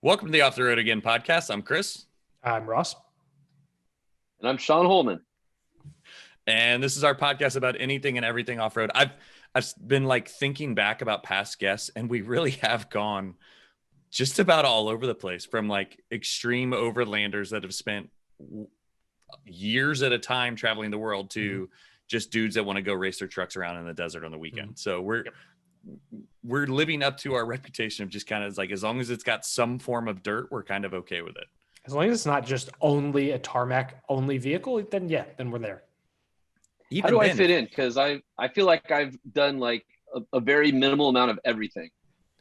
Welcome to the Off the Road Again podcast. I'm Chris. I'm Ross. And I'm Sean Holman. And this is our podcast about anything and everything off-road. I've been like thinking back about past guests, and we really have gone just about all over the place, from like extreme overlanders that have spent years at a time traveling the world to just dudes that want to go race their trucks around in the desert on the weekend. So we're living up to our reputation of just kind of like, as long as it's got some form of dirt, we're kind of okay with it. As long as it's not just only a tarmac only vehicle, then we're there. How do I fit in? Because I feel like I've done like a very minimal amount of everything.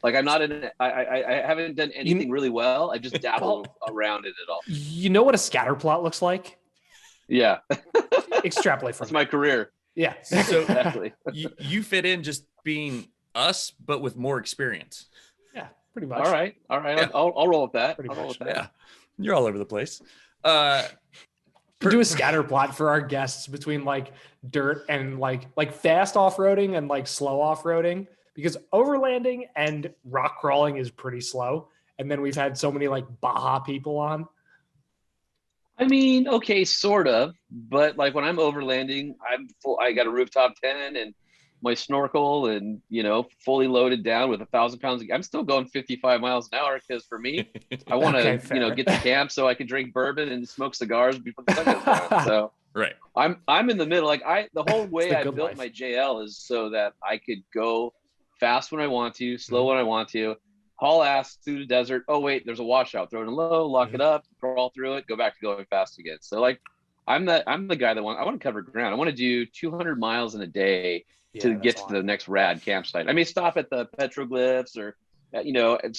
Like I haven't done anything really well. I just dabble around in it all. You know what a scatter plot looks like? Yeah. Extrapolate from That's my career. Yeah. So Exactly. you fit in just being us, but with more experience. Yeah, pretty much. All right. Yeah. I'll roll with that. Pretty I'll roll much. with that. Yeah. You're all over the place. Do a scatter plot for our guests between like dirt and like fast off-roading and like slow off-roading, because overlanding and rock crawling is pretty slow. And then we've had so many like Baja people on. I mean, okay, sort of, but like when I'm overlanding, I'm full. I got a rooftop tent and my snorkel, and fully loaded down with 1,000 pounds. I'm still going 55 miles an hour because for me, I want to get to camp so I can drink bourbon and smoke cigars before the sun goes down. So Right. I'm in the middle. Like the whole way I built life. my JL is so that I could go fast when I want to, slow when I want to, haul ass through the desert. Oh wait, there's a washout. Throw it in low, lock it up, crawl through it, go back to going fast again. So like I'm the guy that I want to cover ground. I want to do 200 miles in a day to get to the next rad campsite. I may stop at the petroglyphs or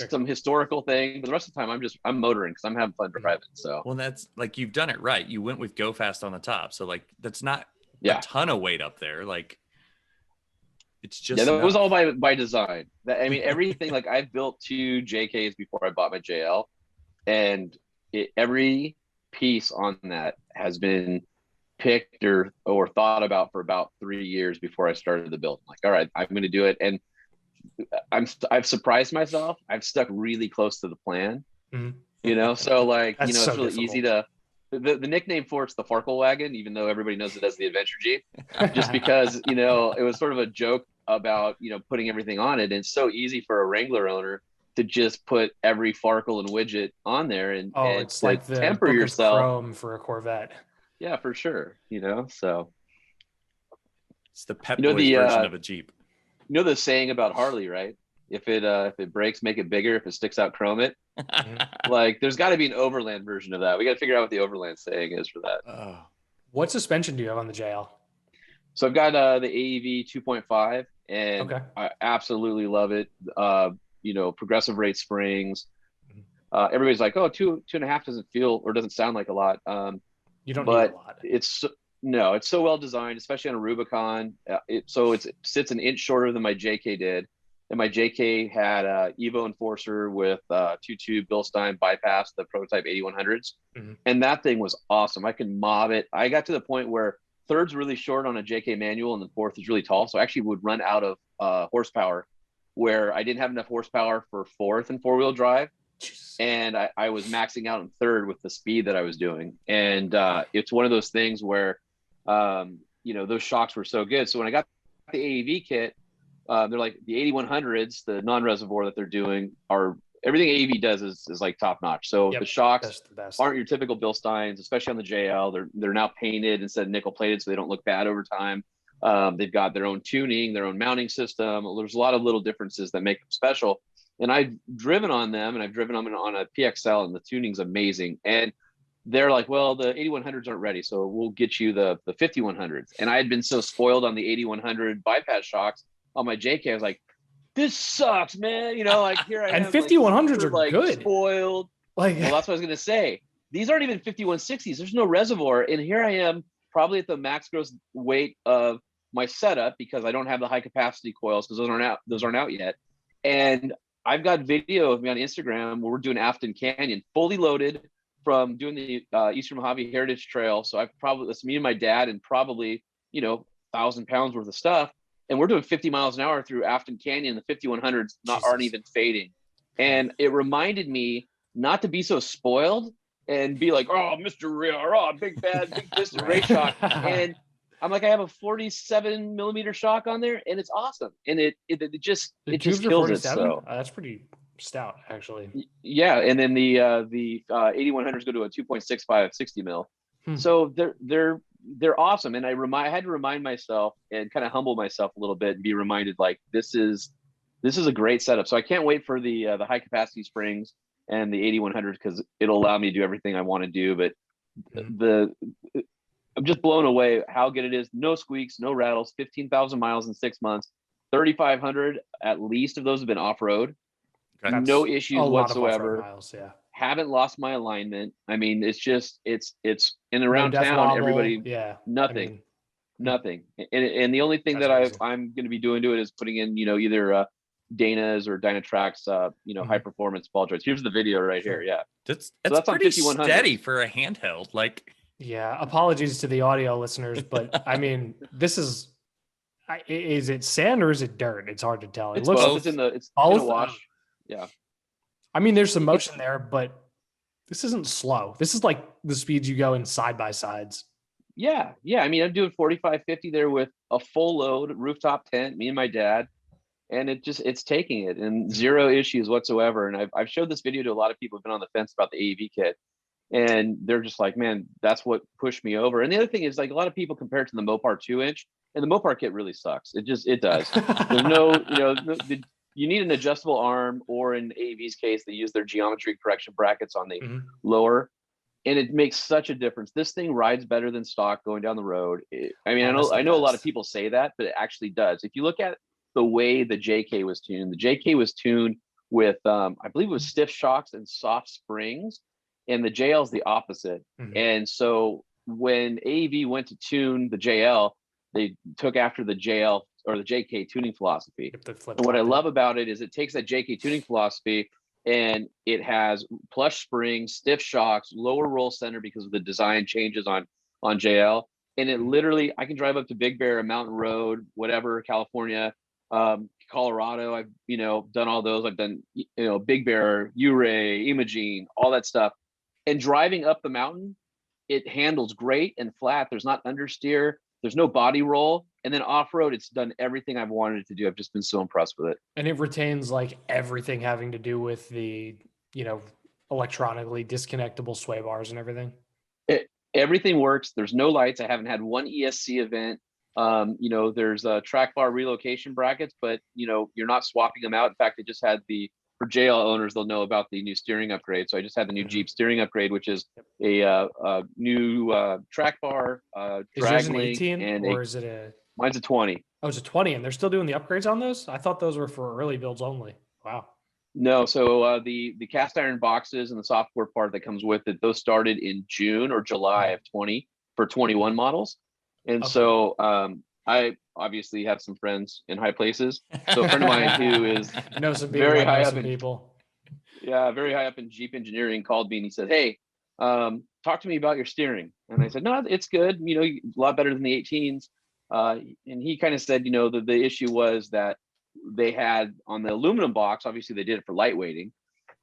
some historical thing, but the rest of the time I'm motoring because I'm having fun driving. So well, that's like, you've done it right. You went with go fast on the top, so like that's not a yeah. ton of weight up there. Like it's just That was all by design. I mean, everything. Like I've built 2 JKs before I bought my JL, and every piece on that has been picked or thought about for about 3 years before I started the build. I'm like, all right, I'm going to do it, and I've surprised myself. I've stuck really close to the plan. So like That's it's so really difficult. easy to. The nickname for it's the Farkle wagon, even though everybody knows it as the Adventure Jeep, just because it was sort of a joke about putting everything on it. And it's so easy for a Wrangler owner to just put every Farkle and widget on there and it's like the temper Book of yourself. Chrome for a Corvette. Yeah, for sure. So it's the Pep Boys version of a Jeep. You know the saying about Harley, right? If it breaks, make it bigger. If it sticks out, chrome it. Like there's got to be an overland version of that. We got to figure out what the overland saying is for that. What suspension do you have on the JL? So I've got the AEV 2.5, and I absolutely love it. Progressive rate springs. Everybody's like, oh, 2.5 doesn't feel or doesn't sound like a lot. You don't need a lot. It's so well designed, especially on a Rubicon. It sits an inch shorter than my JK did. And my JK had a Evo Enforcer with 2-tube Bilstein bypass, the prototype 8100s. And that thing was awesome. I can mob it. I got to the point where third's really short on a JK manual and the fourth is really tall. So I actually would run out of horsepower where I didn't have enough horsepower for fourth and 4-wheel drive. And I was maxing out in third with the speed that I was doing. And it's one of those things where, those shocks were so good. So when I got the AEV kit, they're like the 8100s, the non-reservoir that they're doing everything AEV does is like top notch. So the shocks aren't your typical Bilsteins, especially on the JL. They're now painted instead of nickel plated, so they don't look bad over time. They've got their own tuning, their own mounting system. There's a lot of little differences that make them special. And I've driven on them, and I've driven them on a PXL, and the tuning's amazing. And they're like, well, the 8100s aren't ready, so we'll get you the 5100s. And I had been so spoiled on the 8100 bypass shocks on my JK. I was like, this sucks, man. Like here I am. And 5100s are like good. Spoiled. Well, that's what I was gonna say. These aren't even 5160s. There's no reservoir, and here I am, probably at the max gross weight of my setup because I don't have the high capacity coils because those aren't out yet. And I've got video of me on Instagram where we're doing Afton Canyon, fully loaded from doing the Eastern Mojave Heritage Trail. So that's me and my dad and probably 1,000 pounds worth of stuff. And we're doing 50 miles an hour through Afton Canyon. The 5100s aren't even fading. And it reminded me not to be so spoiled and be like, oh, Mr. Big bad, big piston race shock. And I'm like, I have a 47 millimeter shock on there, and it's awesome. And it just kills it. So that's pretty stout, actually. Yeah, and then the 8100s go to a 2.65 60 mil. So they're awesome. And I had to remind myself and kind of humble myself a little bit and be reminded, like, this is a great setup. So I can't wait for the high capacity springs and the 8100s, because it'll allow me to do everything I want to do. But I'm just blown away how good it is. No squeaks, no rattles, 15,000 miles in 6 months, 3,500 at least of those have been off-road. Okay. No issues whatsoever. Miles, yeah. Haven't lost my alignment. I mean, it's in around town, everybody, nothing. And the only thing that I'm going to be doing to it is putting in, either Dana's or Dynatrack's, high performance ball joints. Here's the video right here. Yeah. That's pretty steady for a handheld. Like, yeah. Apologies to the audio listeners, but I mean, is it sand or is it dirt? It's hard to tell. It looks both. It's in a wash. Yeah. I mean, there's some motion there, but this isn't slow. This is like the speeds you go in side by sides. Yeah. Yeah. I mean, I'm doing 45, 50 there with a full load rooftop tent, me and my dad, and it's taking it and zero issues whatsoever. And I've showed this video to a lot of people who've been on the fence about the AEV kit, and they're just like, man, that's what pushed me over. And the other thing is, like, a lot of people compare it to the Mopar 2-inch, and the Mopar kit really sucks. It does. There's no, you need an adjustable arm, or in AEV's case, they use their geometry correction brackets on the lower, and it makes such a difference. This thing rides better than stock going down the road. I know a lot of people say that, but it actually does. If you look at the way the JK was tuned, the JK was tuned with, I believe it was stiff shocks and soft springs, and the JL is the opposite. And so when AEV went to tune the JL, they took after the JL or the JK tuning philosophy. And what I love about it is it takes that JK tuning philosophy, and it has plush springs, stiff shocks, lower roll center because of the design changes on JL. And it literally, I can drive up to Big Bear, Mountain Road, whatever, California, Colorado. I've, done all those. I've done, Big Bear, Ouray, Imogene, all that stuff. And driving up the mountain, it handles great and flat. There's not understeer. There's no body roll. And then off-road, it's done everything I've wanted it to do. I've just been so impressed with it. And it retains like everything having to do with the, electronically disconnectable sway bars and everything. Everything works. There's no lights. I haven't had one ESC event. There's track bar relocation brackets, but you're not swapping them out. In fact, it just had for JL owners, they'll know about the new steering upgrade. So I just had the new Jeep steering upgrade, which is a new track bar, drag link, or is it a? Mine's a 20. Oh, it's a 20, and they're still doing the upgrades on those? I thought those were for early builds only. Wow. No, so the cast iron boxes and the software part that comes with it, those started in June or July of 20 for 21 models. And so I obviously have some friends in high places. So a friend of mine who is very high up in people. Yeah, very high up in Jeep engineering called me and he said, hey, talk to me about your steering. And I said, no, it's good. A lot better than the 18s. And he kind of said, the issue was that they had on the aluminum box, obviously they did it for lightweighting.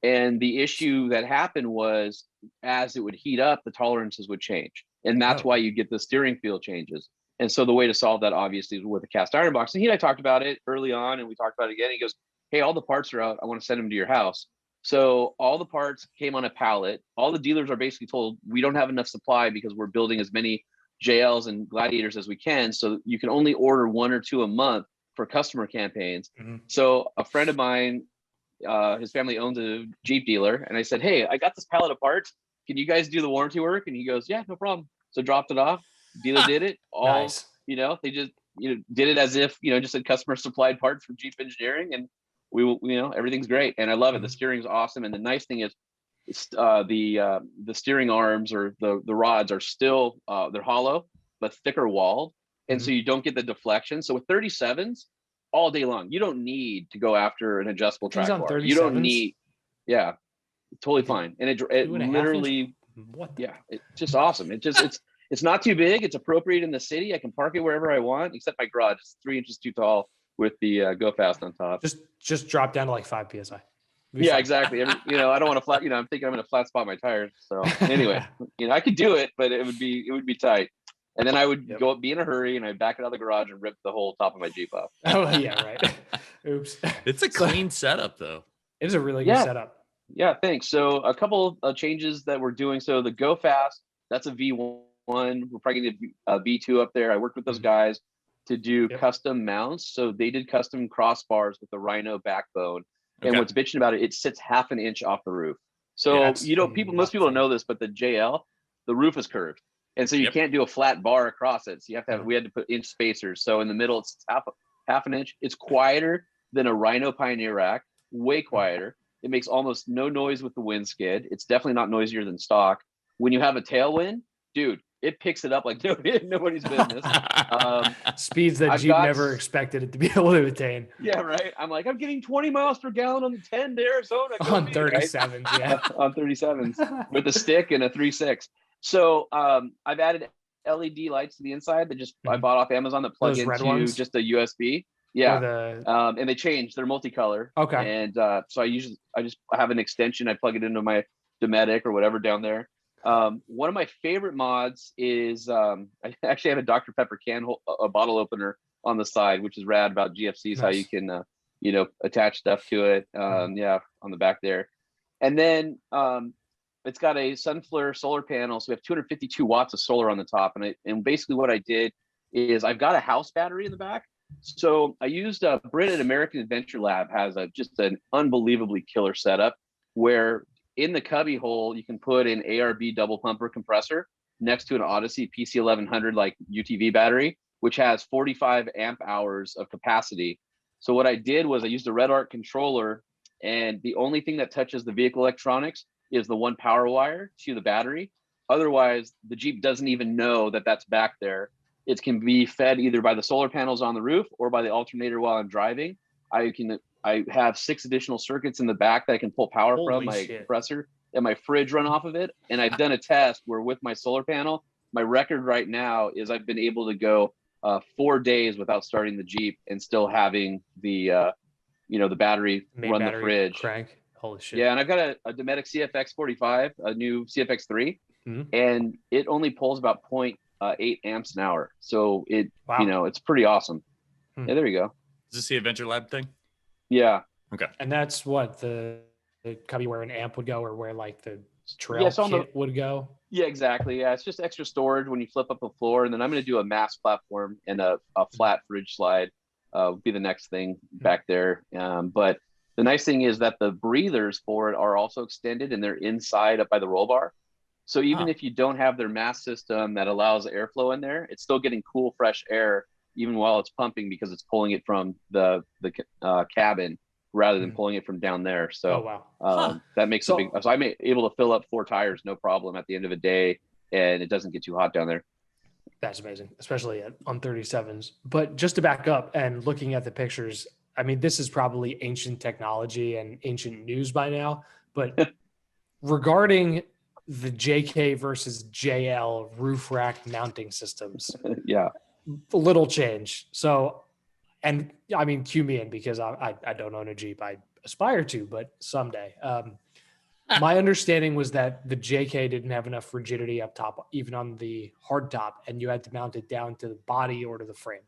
And the issue that happened was as it would heat up, the tolerances would change. And that's why you get the steering feel changes. And so the way to solve that obviously is with a cast iron box. And he and I talked about it early on, and we talked about it again. He goes, hey, all the parts are out. I want to send them to your house. So all the parts came on a pallet. All the dealers are basically told, we don't have enough supply because we're building as many JLs and Gladiators as we can. So you can only order 1 or 2 a month for customer campaigns. So a friend of mine, his family owns a Jeep dealer. And I said, hey, I got this pallet of parts. Can you guys do the warranty work? And he goes, yeah, no problem. So dropped it off. Dealer did it. All nice. They just did it as if just a customer supplied parts from Jeep Engineering, and we everything's great. And I love it. The steering's awesome. And the nice thing is, the steering arms or the rods are still they're hollow but thicker walled, and so you don't get the deflection. So with 37s, all day long, you don't need to go after an adjustable track bar. You don't need, totally fine. And it literally, it's just awesome. It's not too big. It's appropriate in the city. I can park it wherever I want, except my garage. It's 3 inches too tall with the Go Fast on top. Just drop down to like 5 PSI. Yeah, exactly. I don't want to flat. I'm thinking I'm going to flat spot my tires. So anyway, I could do it, but it would be tight. And then I would be in a hurry, and I'd back it out of the garage and rip the whole top of my Jeep off. Oh yeah, right. Oops. It's a clean setup though. It is a really good setup. Yeah, thanks. So a couple of changes that we're doing. So the Go Fast, that's a V1. We're probably going to do a V2 up there. I worked with those guys to do custom mounts. So they did custom crossbars with the Rhino backbone. And what's bitching about it, it sits half an inch off the roof. So most people don't know this, but the JL, the roof is curved. And so you can't do a flat bar across it. So you have to have, we had to put inch spacers. So in the middle, it's half an inch. It's quieter than a Rhino Pioneer rack, way quieter. It makes almost no noise with the wind skid. It's definitely not noisier than stock. When you have a tailwind, dude, it picks it up like nobody's business. Speeds that Jeep never expected it to be able to attain. Yeah, right. I'm like, I'm getting 20 miles per gallon on the 10 to Arizona. On 37s, right? On 37s with a stick and a 3.6. So I've added LED lights to the inside that I bought off Amazon that plug into just a USB. Yeah. And they change. They're multicolor. Okay. And so I just have an extension. I plug it into my Dometic or whatever down there. One of my favorite mods is I actually have a Dr. Pepper a bottle opener on the side, which is rad about GFCs, how you can attach stuff to it. On the back there. And then it's got a Sunflare solar panel. So we have 252 watts of solar on the top. And basically what I did is I've got a house battery in the back. So I used Brit at American Adventure Lab has just an unbelievably killer setup where in the cubby hole, you can put an ARB double pumper compressor next to an Odyssey PC1100 like UTV battery, which has 45 amp hours of capacity. So what I did was I used a Red Arc controller, and the only thing that touches the vehicle electronics is the one power wire to the battery. Otherwise, the Jeep doesn't even know that that's back there. It can be fed either by the solar panels on the roof or by the alternator while I'm driving. I have 6 additional circuits in the back that I can pull power from my compressor, and my fridge run off of it. And I've done a test where with my solar panel, my record right now is I've been able to go 4 days without starting the Jeep and still having the battery run the fridge. Crank. Holy shit. Yeah, and I've got a Dometic CFX 45, a new CFX 3, and it only pulls about 0.8 amps an hour. So it's pretty awesome. Yeah, there you go. Is this the Adventure Lab thing? Yeah. Okay. And that's what the cubby where an amp would go, or where like the trail kit would go. Yeah, exactly. Yeah, it's just extra storage when you flip up the floor. And then I'm going to do a mass platform and a flat fridge slide would be the next thing back there. But the nice thing is that the breathers for it are also extended, and they're inside up by the roll bar. So even if you don't have their mass system that allows airflow in there, it's still getting cool, fresh air even while it's pumping, because it's pulling it from the cabin rather than pulling it from down there. So that makes a big. So I'm able to fill up 4 tires no problem at the end of a day, and it doesn't get too hot down there. That's amazing, especially on 37s. But just to back up and looking at the pictures, I mean, this is probably ancient technology and ancient news by now. But regarding the JK versus JL roof rack mounting systems, a little change. So, and I mean, cue me in, because I don't own a Jeep. I aspire to, but someday. My understanding was that the JK didn't have enough rigidity up top, even on the hard top, and you had to mount it down to the body or to the frame.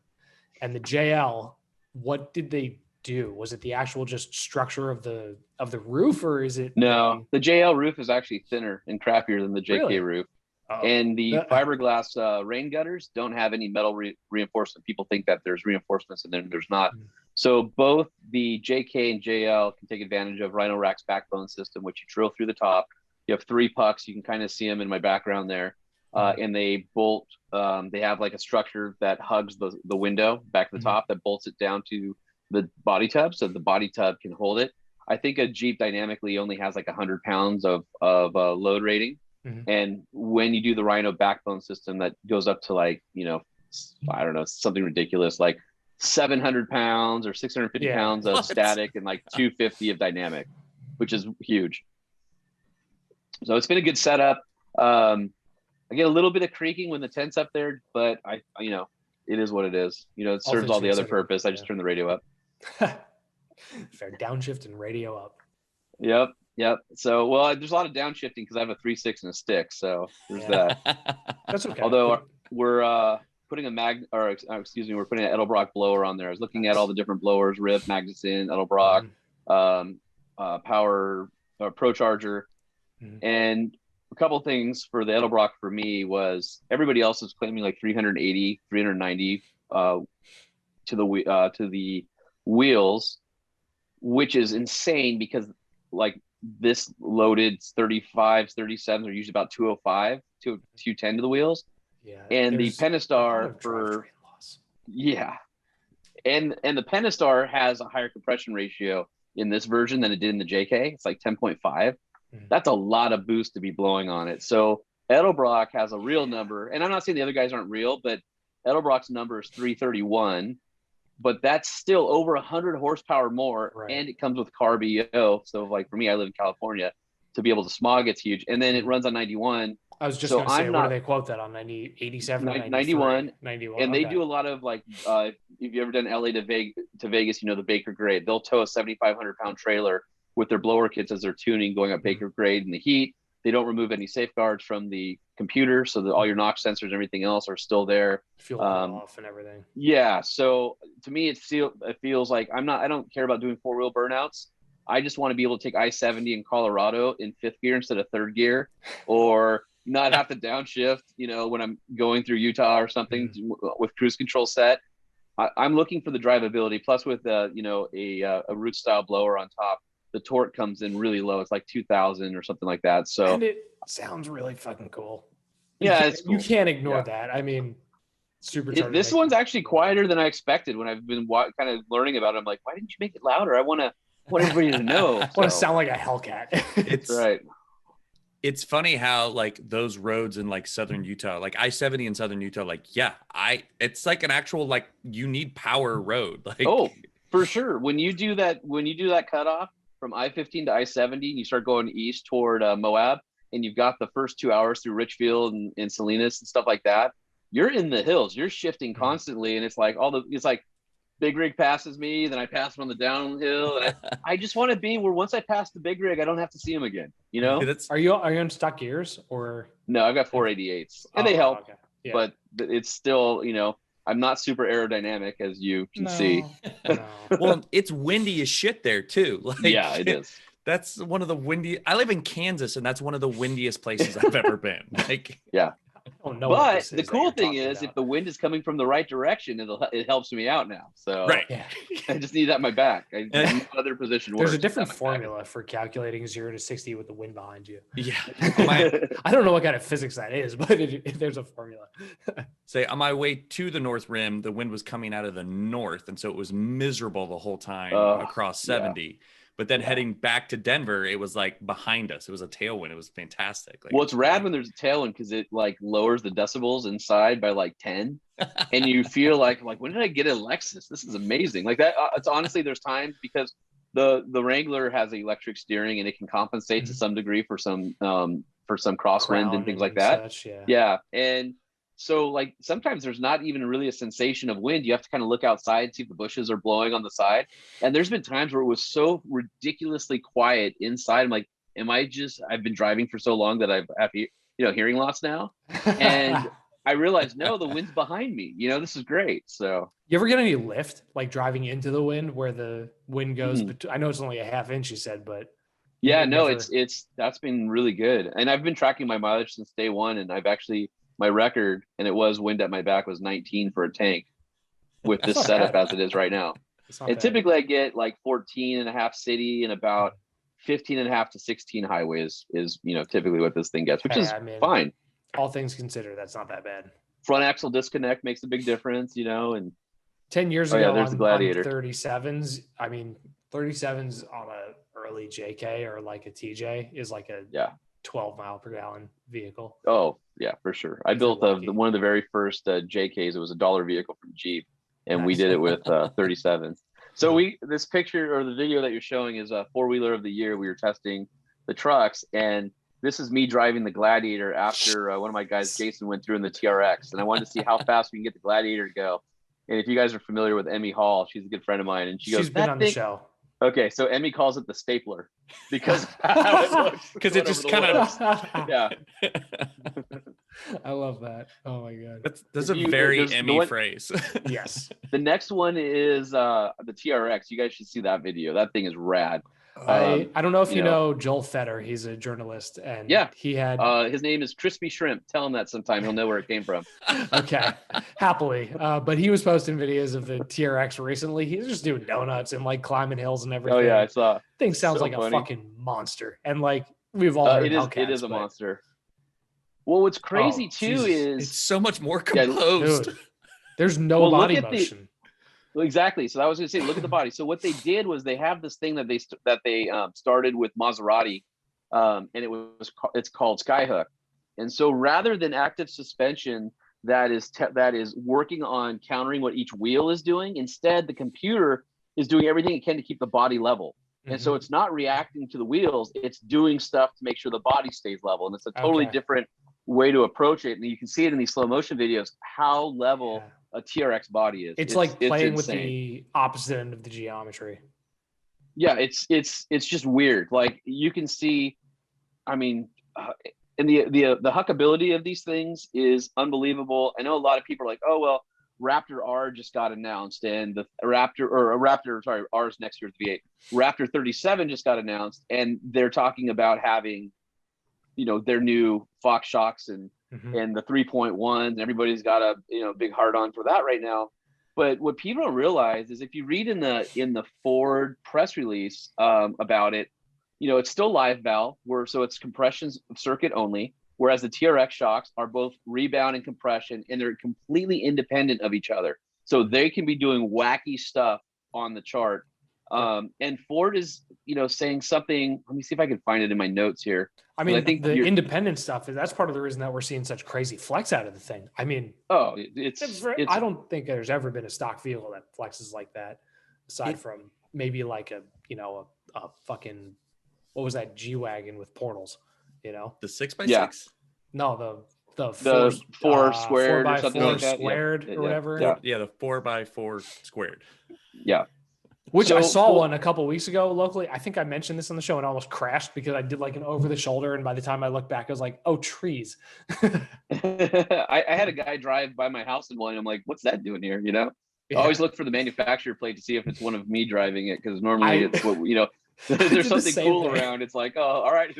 And the JL, what did they do? Was it the actual just structure of the roof, or is it? No, the JL roof is actually thinner and crappier than the JK roof. And the fiberglass rain gutters don't have any metal reinforcement. People think that there's reinforcements, and then there's not. So both the JK and JL can take advantage of Rhino Rack's backbone system, which you drill through the top. You have 3 pucks. You can kind of see them in my background there. And they bolt. They have like a structure that hugs the window back to the top that bolts it down to the body tub, so the body tub can hold it. I think a Jeep dynamically only has like 100 pounds of load rating. And when you do the Rhino backbone system, that goes up to like, I don't know, something ridiculous, like 700 pounds or 650 pounds of static and like 250 of dynamic, which is huge. So it's been a good setup. I get a little bit of creaking when the tent's up there, but it is what it is. It serves all the other purpose. I just turn the radio up. Fair, downshift and radio up. Yep. Yep. So, well, there's a lot of downshifting because I have a 3.6 and a stick. So there's that. That's okay. Although we're putting we're putting an Edelbrock blower on there. I was looking at all the different blowers, Rip, Magnuson, Edelbrock, Power, Pro Charger. And a couple things for the Edelbrock for me was everybody else is claiming like 380, 390 to the wheels, which is insane because like this loaded 35s, 37s are usually about 205 to 210 to the wheels. Yeah. And the Pentastar and the Pentastar has a higher compression ratio in this version than it did in the JK. It's like 10.5. That's a lot of boost to be blowing on it. So Edelbrock has a real number, and I'm not saying the other guys aren't real, but Edelbrock's number is 331, but that's still over 100 horsepower more, and it comes with carb EO. So like for me, I live in California, to be able to smog, it's huge. And then it runs on 91. I was just going to say, what do they quote that on? 87, 91. 91. And they do a lot of like, if you've ever done LA to Vegas, you know, the Baker grade, they'll tow a 7,500 pound trailer with their blower kits as they're tuning, going up Baker grade in the heat. They don't remove any safeguards from the computer, so that all your NOx sensors and everything else are still there. Fuel off and everything. Yeah. So to me, it feels like I don't care about doing 4-wheel burnouts. I just want to be able to take I-70 in Colorado in 5th gear instead of 3rd gear, or not have to downshift, you know, when I'm going through Utah or something with cruise control set. I'm looking for the drivability. Plus with, you know, a root style blower on top, the torque comes in really low. It's like 2,000 or something like that. So and it sounds really fucking cool. Yeah, it's cool. You can't ignore that. I mean, supercharged. This one's actually quieter than I expected. When I've been kind of learning about it, I'm like, why didn't you make it louder? I want everybody to know. I want to sound like a Hellcat. It's right. It's funny how like those roads in like southern Utah, like I-70 in southern Utah, like it's like an actual like you need power road. Like for sure. When you do that cutoff from I-15 to I-70, and you start going east toward Moab, and you've got the first 2 hours through Richfield and Salinas and stuff like that, you're in the hills. You're shifting constantly, and it's like big rig passes me, then I pass him on the downhill, and I just want to be where once I pass the big rig, I don't have to see him again. You know? Are you on stock gears or? No, I've got 488s, and they help, but it's still, you know, I'm not super aerodynamic, as you can see. No. Well, it's windy as shit there too. Like, yeah, it is. That's one of the windy. I live in Kansas, and that's one of the windiest places I've ever been. Like, yeah. Oh no! But the cool thing is, if the wind is coming from the right direction, it helps me out now. So I just need that in my back. I need other position. There's a different formula for calculating 0 to 60 with the wind behind you. Yeah, I don't know what kind of physics that is, but there's a formula. Say on my way to the North Rim, the wind was coming out of the north, and so it was miserable the whole time across 70. Yeah. But then heading back to Denver, it was like behind us. It was a tailwind. It was fantastic. Like, well, it's rad when there's a tailwind because it like lowers the decibels inside by like 10, and you feel like when did I get a Lexus? This is amazing. Like that. It's honestly, there's times because the Wrangler has electric steering and it can compensate to some degree for some crosswind and things like that. Such, yeah, and so like sometimes there's not even really a sensation of wind. You have to kind of look outside, see if the bushes are blowing on the side. And there's been times where it was so ridiculously quiet inside. I'm like, I've been driving for so long that I have hearing loss now. And I realized, no, the wind's behind me. You know, this is great. So you ever get any lift like driving into the wind where the wind goes? I know it's only a half inch, you said, but yeah, no, it's that's been really good. And I've been tracking my mileage since day one, and I've actually, my record, and it was wind at my back, was 19 for a tank with this setup as it is right now. And typically I get like 14 and a half city and about 15 and a half to 16 highways is, you know, typically what this thing gets, which is fine. All things considered, that's not that bad. Front axle disconnect makes a big difference, you know, and 10 years ago there's the Gladiator. on 37s, I mean, 37s on a early JK or like a TJ is like a 12 mile per gallon vehicle. Oh yeah, for sure. I built one of the very first JKs. It was a dollar vehicle from Jeep, and we did it with 37. So this picture or the video that you're showing is a 4-wheeler of the year. We were testing the trucks, and this is me driving the Gladiator after one of my guys, Jason, went through in the TRX, and I wanted to see how fast we can get the Gladiator to go. And if you guys are familiar with Emmy Hall, she's a good friend of mine, and she's been on the show. Okay, so Emmy calls it the stapler because how it looks. Because it just kind of yeah. I love that. Oh my god. That's a very there's Emmy phrase. Yes. The next one is the TRX. You guys should see that video. That thing is rad. I don't know if you know Joel Fetter. He's a journalist, and he had his name is Crispy Shrimp. Tell him that sometime. He'll know where it came from. Okay, happily. But he was posting videos of the TRX recently. He's just doing donuts and like climbing hills and everything. Oh yeah, I saw. Thing sounds so like funny. a fucking monster, and like we've all heard it is a monster. Well, what's crazy too is it's so much more composed. Dude, there's no body motion. Well, exactly. So I was going to say, look at the body. So what they did was they have this thing that they started with Maserati, and it's called Skyhook. And so rather than active suspension that is working on countering what each wheel is doing, instead the computer is doing everything it can to keep the body level. And so it's not reacting to the wheels; it's doing stuff to make sure the body stays level. And it's a totally different way to approach it. And you can see it in these slow motion videos how level a TRX body is. It's like playing with the opposite end of the geometry. Yeah, it's just weird. Like you can see, I mean, and the huckability of these things is unbelievable. I know a lot of people are like, oh well, Raptor R just got announced, and the R's next year's V8. Raptor 37 just got announced, and they're talking about having, their new Fox shocks and the 3.1s, and everybody's got a big hard on for that right now. But what people don't realize is if you read in the Ford press release about it, it's still live valve, so it's compression circuit only, whereas the TRX shocks are both rebound and compression, and they're completely independent of each other. So they can be doing wacky stuff on the chart. And Ford is, saying something. Let me see if I can find it in my notes here. I mean, I think the independent stuff that's part of the reason that we're seeing such crazy flex out of the thing. I mean, it's I don't think there's ever been a stock vehicle that flexes like that, aside from maybe like a fucking, what was that G-Wagon with portals? The 6x6. No, the 4 squared or something like that. Squared or whatever. Yeah, the 4x4 squared. Yeah. Which I saw one a couple of weeks ago locally. I think I mentioned this on the show and almost crashed because I did like an over the shoulder. And by the time I looked back, I was like, oh, trees. I had a guy drive by my house in one. And I'm like, what's that doing here? I always look for the manufacturer plate to see if it's one of me driving it. Cause normally it's what, there's something cool around. It's like, oh, all right.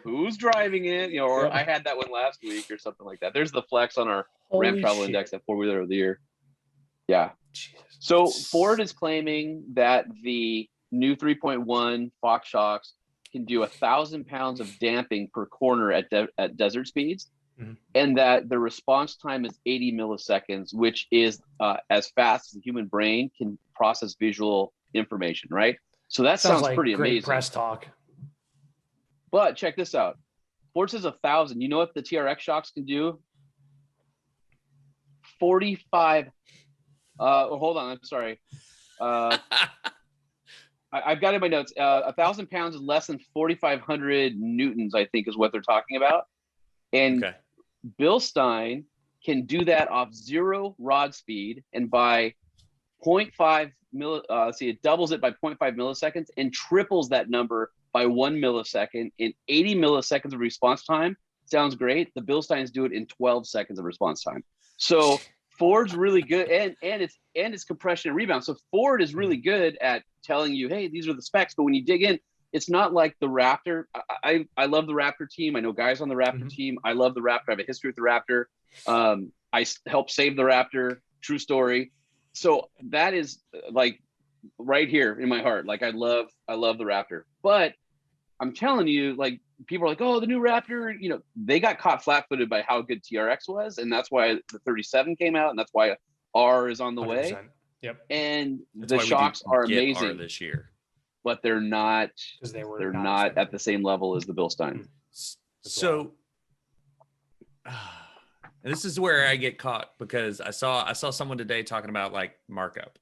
Who's driving it? Or I had that one last week or something like that. There's the flex on our Ram Travel Index at 4-wheeler of the year. Yeah. Jesus. So Ford is claiming that the new 3.1 Fox shocks can do 1,000 pounds of damping per corner at desert speeds, and that the response time is 80 milliseconds, which is as fast as the human brain can process visual information, right? So that sounds like pretty amazing. Press talk. But check this out. Ford says 1,000. You know what the TRX shocks can do? 45. Hold on. I'm sorry. I've got in my notes. 1,000 pounds is less than 4,500 newtons, I think, is what they're talking about. And Bilstein can do that off 0 rod speed, and by 0.5 it doubles it by 0.5 milliseconds and triples that number by 1 millisecond in 80 milliseconds of response time. Sounds great. The Bilsteins do it in 12 seconds of response time. So Ford's really good, and it's compression and rebound. So Ford is really good at telling you, hey, these are the specs. But when you dig in, it's not like the Raptor. I love the Raptor team. I know guys on the Raptor team. I love the Raptor. I have a history with the Raptor. I helped save the Raptor. True story. So that is like right here in my heart. Like I love the Raptor. But I'm telling you, like, people are like, oh, the new Raptor, they got caught flat-footed by how good TRX was, and that's why the 37 came out, and that's why R is on the 100%. Way. Yep. And that's the shocks are amazing R this year, but they're not at the same level as the Bilstein. So, and this is where I get caught, because I saw someone today talking about like markup.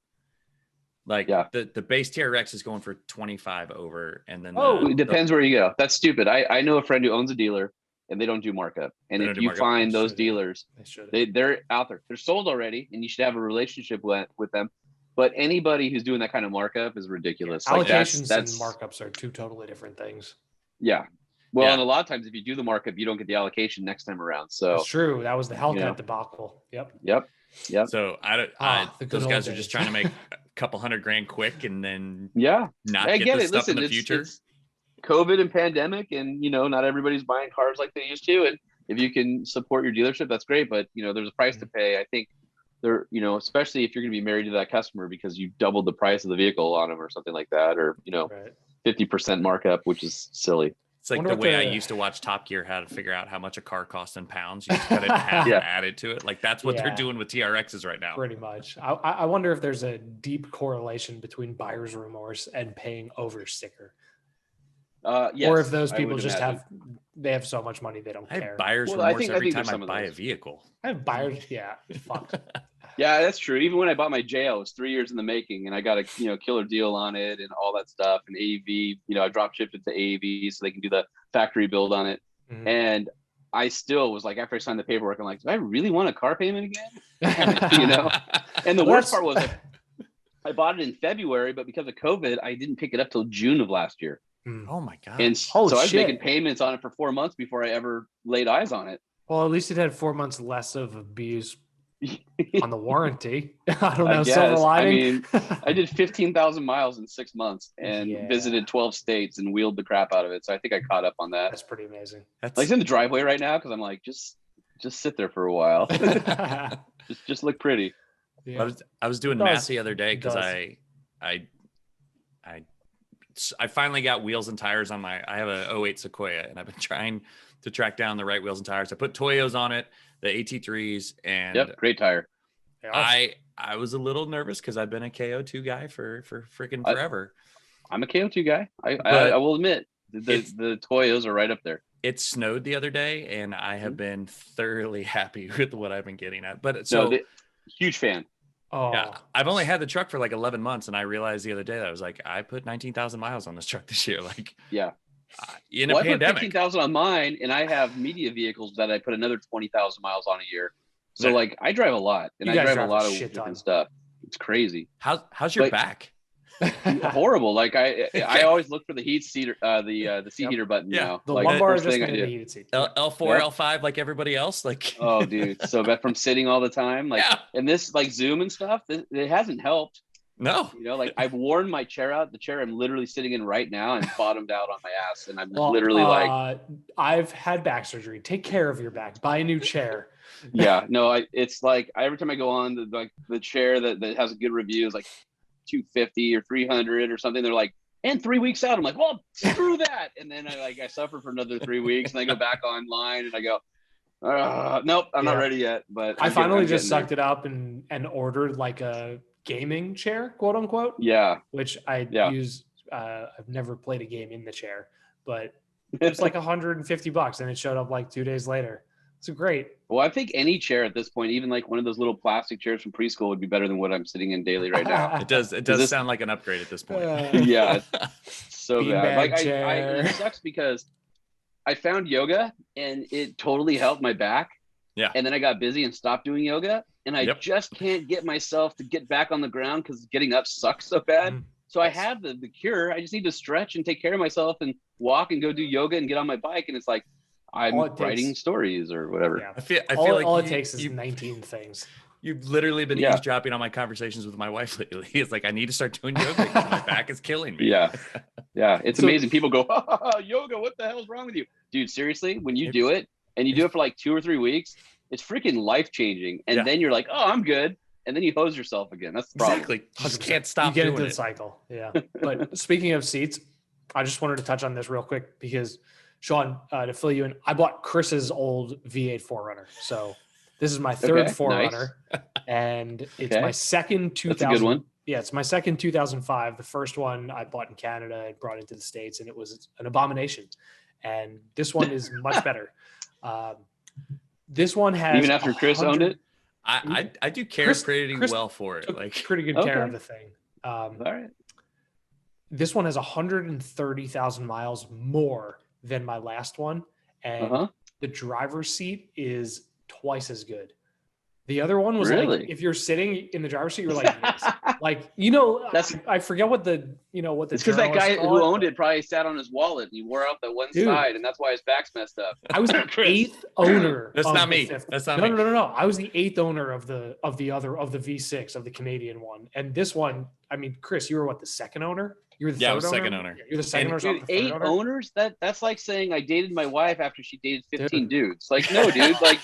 Like the base TRX is going for 25 over, and then it depends where you go. That's stupid. I know a friend who owns a dealer, and they don't do markup. And if you find those dealers, they're out there. They're sold already, and you should have a relationship with them. But anybody who's doing that kind of markup is ridiculous. Yeah, like allocations that's and markups are two totally different things. Yeah. Well, Yeah. and a lot of times if you do the markup, you don't get the allocation next time around. So That's true. That was the Hellcat debacle. Yep. So The good those old guys are just days. trying to make a couple $100,000 quick and then yeah, not I get get this it. stuff Listen, in the future. it's COVID and pandemic, and not everybody's buying cars like they used to. And if you can support your dealership, that's great. But there's a price to pay. I think there, especially if you're going to be married to that customer because you doubled the price of the vehicle on them or something like that, or Right. 50% markup, which is silly. It's like Wonder the what way I the- used to watch Top Gear, how to figure out how much a car costs in pounds. You just cut it in half Yeah. and add it to it. Like that's what they're Yeah. doing with TRXs right now. Pretty much. I wonder if there's a deep correlation between buyer's remorse and paying over sticker. Yes, or if those I people would just imagine. they have so much money they don't I care. have buyer's Well, I remorse think every there's time I some of buy a those. vehicle. I have buyers. Yeah. Fuck. Yeah, that's true. Even when I bought my JL, it was 3 years in the making, and I got a killer deal on it and all that stuff. And AEV, I drop shipped it to AEV so they can do the factory build on it. Mhm. And I still was like, after I signed the paperwork, I'm like, do I really want a car payment again? And the Well, worst part was I bought it in February, but because of COVID, I didn't pick it up till June of last year. Oh my god! And Holy so I was shit. making payments on it for 4 months before I ever laid eyes on it. Well, at least it had 4 months less of abuse on the warranty. I don't know. I Silver guess. lining. I did 15,000 miles in 6 months and Yeah. visited 12 states and wheeled the crap out of it. So I think I caught up on that. That's pretty amazing. That's Like, it's in the driveway right now because I'm like, just sit there for a while. just look pretty. Yeah. I was doing It does. math the other day because It does. I finally got wheels and tires on I have a 08 Sequoia, and I've been trying to track down the right wheels and tires. I put Toyos on it, the AT3s, and Yep, great tire. They are. I was a little nervous because I've been a KO2 guy for freaking forever. I'm a KO2 guy. I But will admit the Toyos are right up there. It snowed the other day, and I have been thoroughly happy with what I've been getting at. But Huge fan. Oh, yeah, I've only had the truck for like 11 months, and I realized the other day that I was like, I put 19,000 miles on this truck this year. Like, Yeah. In a I put pandemic. 15,000 on mine, and I have media vehicles that I put another 20,000 miles on a year. So Yeah. like I drive a lot, and You I guys drive drive a a lot of shit ton. different stuff. It's crazy. How's your Like- back? Horrible. Like I always look for the heat seater, the seat Yep. heater button Yeah. now. the Like, lumbar first thing I adjustment in the do. heated seat. L4, Yep. L5, like everybody else. Like, Oh, dude, so bad from sitting all the time. Like, yeah. and this like Zoom and stuff, it hasn't helped. No. Like I've worn my chair out. The chair I'm literally sitting in right now and bottomed out on my ass, and I'm Well, literally like, I've had back surgery. Take care of your back. Buy a new chair. yeah, no, it's like every time I go on the chair that has a good review is like 250 or 300 or something. They're like, and 3 weeks out, I'm like, well, screw that. And then I suffer for another 3 weeks, and I go back online and I go, nope, I'm not Yeah. ready yet. But I finally just sucked it up and ordered like a gaming chair, quote unquote. Yeah, Which I Yeah. use. I've never played a game in the chair, but it was like $150, and it showed up like 2 days later. It's great. well, I think any chair at this point, even like one of those little plastic chairs from preschool, would be better than what I'm sitting in daily right now. It does this- sound like an upgrade at this point. Yeah, so Beanbag bad. Like chair. it sucks because I found yoga and it totally helped my back. Yeah. And then I got busy and stopped doing yoga, and I Yep. just can't get myself to get back on the ground because getting up sucks so bad. Mhm. So I have the cure. I just need to stretch and take care of myself and walk and go do yoga and get on my bike. And it's like I'm All it takes- writing stories or whatever. Yeah. I feel all, like all it you- takes is you- 19 things. You've literally been Yeah. eavesdropping on my conversations with my wife lately. It's like I need to start doing yoga because my back is killing me. Yeah. Yeah. It's So- amazing. People go, yoga, what the hell is wrong with you? Dude, seriously, when you do it and you do it for like 2 or 3 weeks, it's freaking life changing. And Yeah. then you're like, oh, I'm good. And then you hose yourself again. That's the problem. Exactly. Just 100%. can't stop You get doing into the it. cycle. Yeah. But speaking of seats, I just wanted to touch on this real quick because Sean, to fill you in, I bought Chris's old V8 4Runner. So this is my third Okay, 4Runner, and it's Okay. my second 2000. That's a good one. Yeah, it's my second 2005. The first one I bought in Canada and brought into the States, and it was an abomination. And this one is much better. This one has Even after Chris owned 100 it? I do care Chris- pretty Chris well for it. took Like pretty good care Okay. of the thing. All right. This one has 130,000 miles more than my last one, and Uh-huh. the driver's seat is twice as good. The other one was Really? like, if you're sitting in the driver's seat, you're like this. Like, I forget what the It's because that guy who owned it probably sat on his wallet and he wore out that one side, and that's why his back's messed up. I was the 8th owner. That's not me. That's not me. No. I was the 8th owner of the V6 of the Canadian one, and this one. I mean, Chris, you were what, the second owner? You were the third owner? second owner. Yeah, you're the second owner. Dude, 8 owners? That's like saying I dated my wife after she dated 15 dudes. Like, no, dude. Like,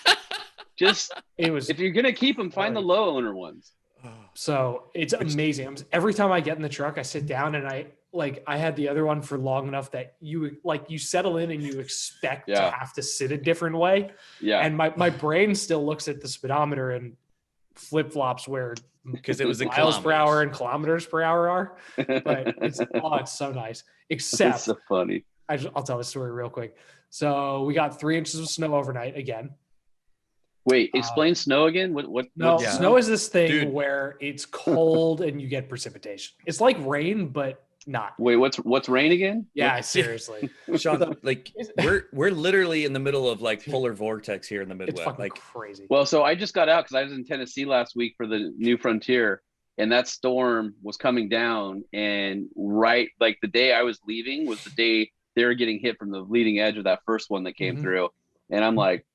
just if you're gonna keep them, find the low owner ones. So it's amazing. Every time I get in the truck, I sit down and I had the other one for long enough that you settle in and you expect to have to sit a different way. Yeah. And my brain still looks at the speedometer and flip flops where because it was in miles per hour and kilometers per hour are. But it's so nice. Except it's so funny. I'll tell the story real quick. So we got 3 inches of snow overnight again. Wait, explain snow again. What? No, snow is this thing where it's cold and you get precipitation. It's like rain, but not. Wait, what's rain again? Yeah, seriously. Sean, like we're literally in the middle of like polar vortex here in the Midwest. It's fucking like crazy. Well, so I just got out because I was in Tennessee last week for the New Frontier, and that storm was coming down, and right like the day I was leaving was the day they were getting hit from the leading edge of that first one that came through. And I'm like,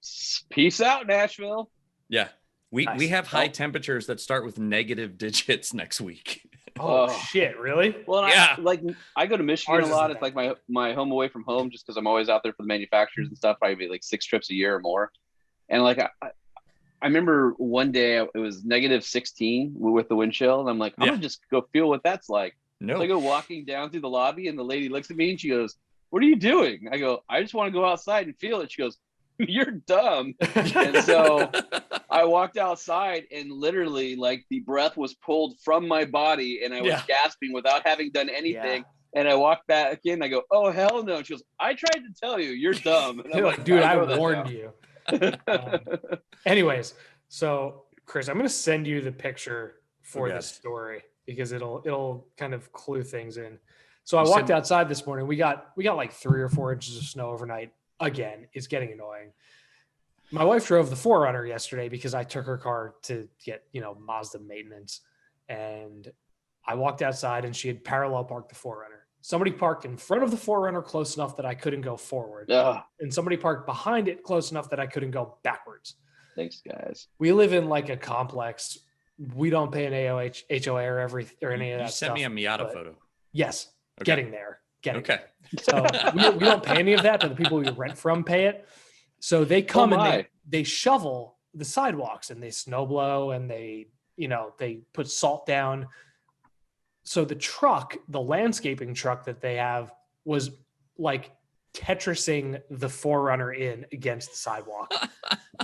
peace out, Nashville. Yeah. We have high temperatures that start with negative digits next week. Oh shit, really? Well, yeah. I go to Michigan a lot. It's like my home away from home just because I'm always out there for the manufacturers and stuff, probably like 6 trips a year or more. And like I remember one day it was negative 16 with the wind chill, and I'm like, I'm gonna just go feel what that's like. No. So I go walking down through the lobby, and the lady looks at me and she goes, "What are you doing?" I go, "I just want to go outside and feel it." She goes, "You're dumb." And so I walked outside, and literally like the breath was pulled from my body, and I was gasping without having done anything. And I walked back in, I go, "Oh, hell no." She goes, "I tried to tell you, you're dumb." And I'm like, dude, I warned you. Anyways, so Chris, I'm going to send you the picture for this story because it'll kind of clue things in. So I walked outside this morning. We got like 3 or 4 inches of snow overnight. Again, it's getting annoying. My wife drove the 4Runner yesterday because I took her car to get, Mazda maintenance. And I walked outside and she had parallel parked the 4Runner. Somebody parked in front of the 4Runner close enough that I couldn't go forward. And somebody parked behind it close enough that I couldn't go backwards. Thanks, guys. We live in like a complex. We don't pay an HOA or any of that stuff. You sent me a Miata photo. Yes. Okay. Getting there. Okay. So we don't pay any of that, but the people we rent from pay it. So they come and they shovel the sidewalks and they snow blow and they put salt down. So the landscaping truck that they have was like Tetrising the 4Runner in against the sidewalk.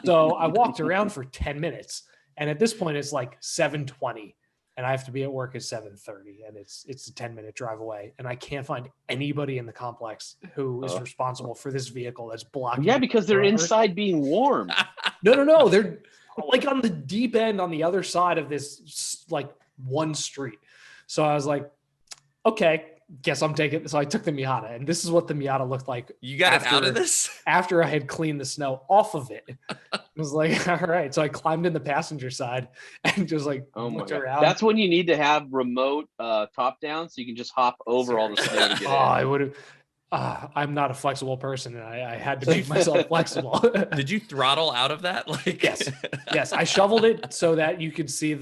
So I walked around for 10 minutes and at this point it's like 7:20. And I have to be at work at 7:30, and it's a 10-minute drive away, and I can't find anybody in the complex who is responsible for this vehicle that's blocking. Yeah, because they're inside being warm. No, they're like on the deep end on the other side of this like one street. So I was like, okay, guess I'm taking. So I took the Miata, and this is what the Miata looked like. You got it out of this after I had cleaned the snow off of it. I was like, all right. So I climbed in the passenger side and just like looked around. That's when you need to have remote top down, so you can just hop over all the snow to get in. I would have. I'm not a flexible person, and I had to make myself flexible. Did you throttle out of that? Like yes. I shoveled it so that you could see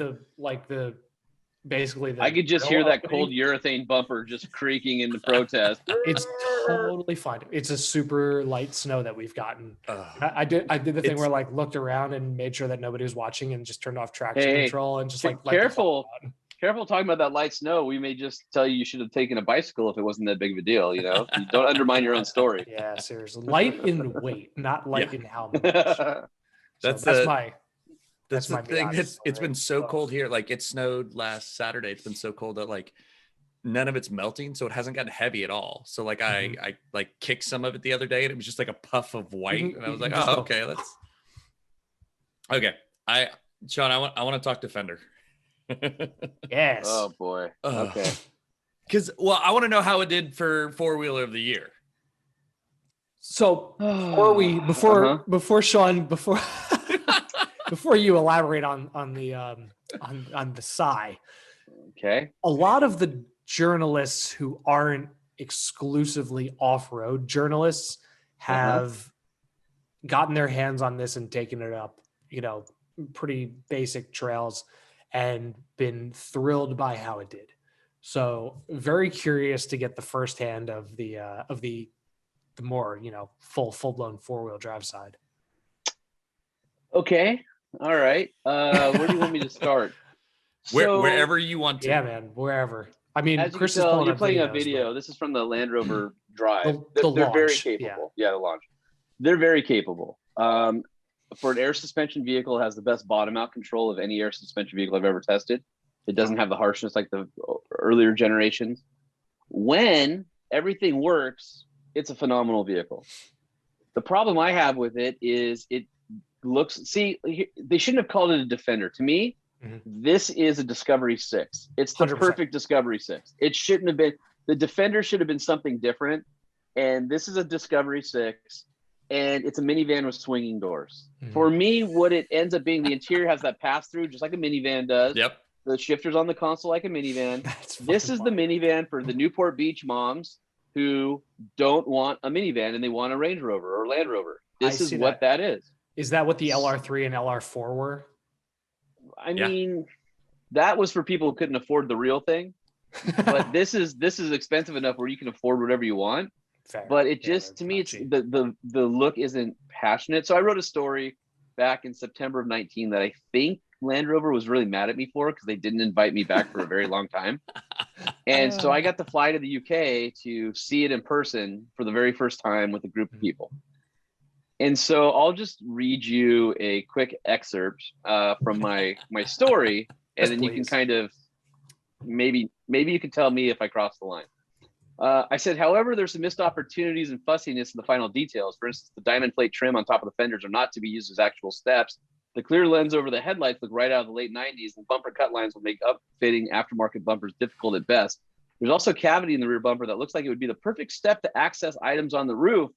basically I could just hear that cold urethane bumper just creaking in the protest. It's totally fine. It's a super light snow that we've gotten. I did the thing where I like looked around and made sure that nobody was watching and just turned off traction control and just like careful talking about that light snow. We may just tell you should have taken a bicycle if it wasn't that big of a deal. You don't undermine your own story. Yeah, seriously. Light in weight, not light in how much. That's the thing. It's been so cold here. Like it snowed last Saturday. It's been so cold that like none of it's melting, so it hasn't gotten heavy at all. So like I like kicked some of it the other day, and it was just like a puff of white, and I was like, oh, okay, Sean, I want to talk Defender. Yes. Oh boy. Okay. Because I want to know how it did for 4-wheeler of the year. So before Sean before you elaborate on the Psy, Okay. A lot of the journalists who aren't exclusively off-road journalists have gotten their hands on this and taken it up, pretty basic trails, and been thrilled by how it did. So very curious to get the firsthand of the more, full-blown four-wheel drive side. Okay. All right. Where do you want me to start? Wherever you want to. Yeah, man, wherever. I mean, Chris is you're playing a video. This is from the Land Rover Drive. They're very capable. Yeah, the launch. They're very capable. For an air suspension vehicle, it has the best bottom out control of any air suspension vehicle I've ever tested. It doesn't have the harshness like the earlier generations. When everything works, it's a phenomenal vehicle. The problem I have with it is it looks, they shouldn't have called it a Defender. To me, this is a Discovery 6. It's the 100%. Perfect Discovery 6. It shouldn't have been, the Defender should have been something different. And this is a Discovery 6. And it's a minivan with swinging doors. For me, what it ends up being, the interior has that pass through, just like a minivan does. Yep. The shifters on the console like a minivan. This is the minivan for the Newport Beach moms who don't want a minivan and they want a Range Rover or Land Rover. This is what that is. Is that what the LR3 and LR4 were? I mean, that was for people who couldn't afford the real thing. But this is expensive enough where you can afford whatever you want. Fair. But it just, to me, it's the look isn't passionate. So I wrote a story back in September of 19 that I think Land Rover was really mad at me for, because they didn't invite me back for a very long time. And so I got to fly to the UK to see it in person for the very first time with a group of people. And so I'll just read you a quick excerpt from my story, and then you can kind of maybe you can tell me if I crossed the line. I said, however, there's some missed opportunities and fussiness in the final details. For instance, the diamond plate trim on top of the fenders are not to be used as actual steps. The clear lens over the headlights look right out of the late 90s, and bumper cut lines will make upfitting aftermarket bumpers difficult at best. There's also a cavity in the rear bumper that looks like it would be the perfect step to access items on the roof,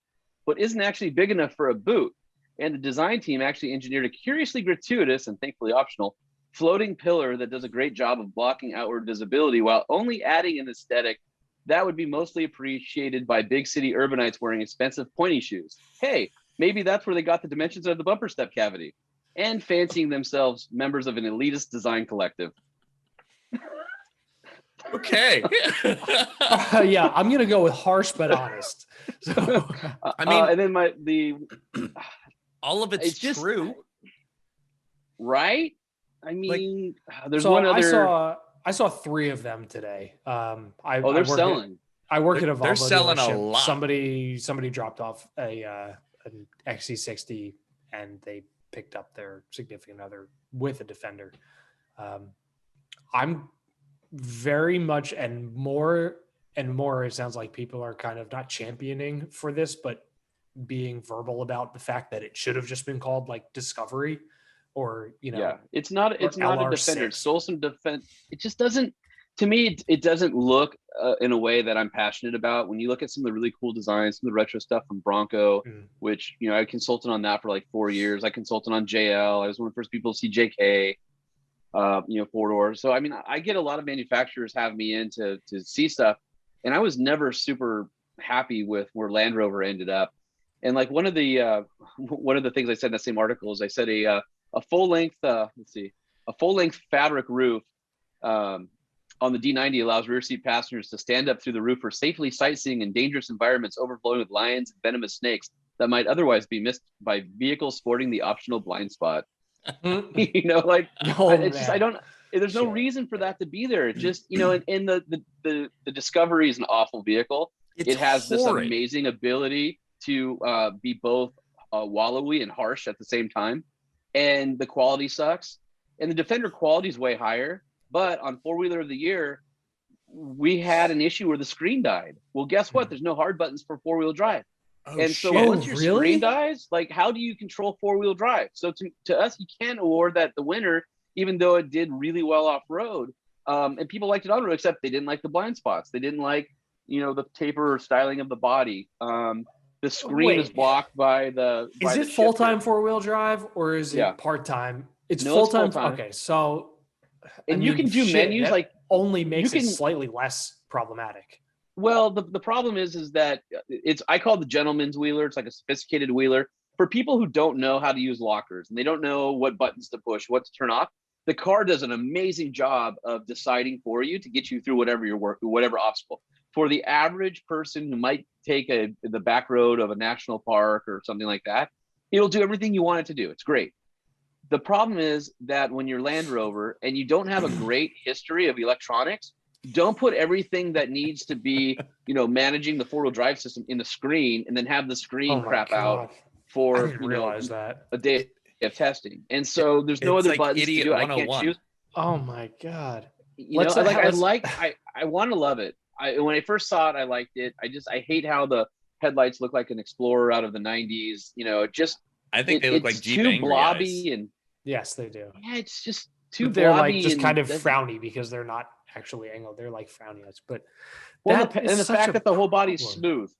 but isn't actually big enough for a boot. And the design team actually engineered a curiously gratuitous and thankfully optional floating pillar that does a great job of blocking outward visibility while only adding an aesthetic that would be mostly appreciated by big city urbanites wearing expensive pointy shoes. Hey, maybe that's where they got the dimensions of the bumper step cavity, and fancying themselves members of an elitist design collective. Okay. Yeah, I'm gonna go with harsh but honest. So, I mean, and then all of it's just true, right? I mean, there's one other. I saw 3 of them today. They're selling. I work at a Volvo They're selling dealership. a lot. Somebody dropped off an XC60 and they picked up their significant other with a Defender. I'm very much and more, it sounds like people are kind of not championing for this, but being verbal about the fact that it should have just been called like Discovery. Or, it's not a Defender. It's still some defense. It just doesn't, to me, it doesn't look in a way that I'm passionate about. When you look at some of the really cool designs, some of the retro stuff from Bronco, which, I consulted on that for like 4 years. I consulted on JL. I was one of the first people to see JK, 4-door. So, I mean, I get a lot of manufacturers have me in to see stuff. And I was never super happy with where Land Rover ended up. And like one of the things I said in that same article is I said a full length fabric roof on the D90 allows rear seat passengers to stand up through the roof for safely sightseeing in dangerous environments overflowing with lions and venomous snakes that might otherwise be missed by vehicles sporting the optional blind spot. There's no reason for that to be there. It just, and the Discovery is an awful vehicle. It has this amazing ability to be both wallowy and harsh at the same time. And the quality sucks. And the Defender quality is way higher. But on 4-wheeler of the year, we had an issue where the screen died. Well, guess what? There's no hard buttons for 4-wheel drive. So once your screen dies, like, how do you control 4-wheel drive? So to us, you can't award that the winner, even though it did really well off-road. And people liked it on road, except they didn't like the blind spots. They didn't like, the taper or styling of the body. The screen is blocked by the. Is it full-time 4-wheel drive or is it part-time? It's full-time. Okay, so you can do menus like only makes it slightly less problematic. Well, the problem is that I call it the gentleman's wheeler. It's like a sophisticated wheeler for people who don't know how to use lockers and they don't know what buttons to push, what to turn off. The car does an amazing job of deciding for you to get you through whatever you're working, whatever obstacle. For the average person who might take the back road of a national park or something like that, it'll do everything you want it to do. It's great. The problem is that when you're Land Rover and you don't have a great history of electronics, don't put everything that needs to be, managing the 4-wheel drive system in the screen and then have the screen crap out for, realize that a day of testing. And so there's no other buttons to do it. I can't choose. Oh my God. I want to love it. When I first saw it, I liked it. I hate how the headlights look like an Explorer out of the 90s. I think they look like Jeep too Angry blobby eyes. And yes, they do. Yeah, it's just too they're blobby. Like just kind of frowny because they're not actually angled. They're like frowny. But the fact that the whole body's smooth.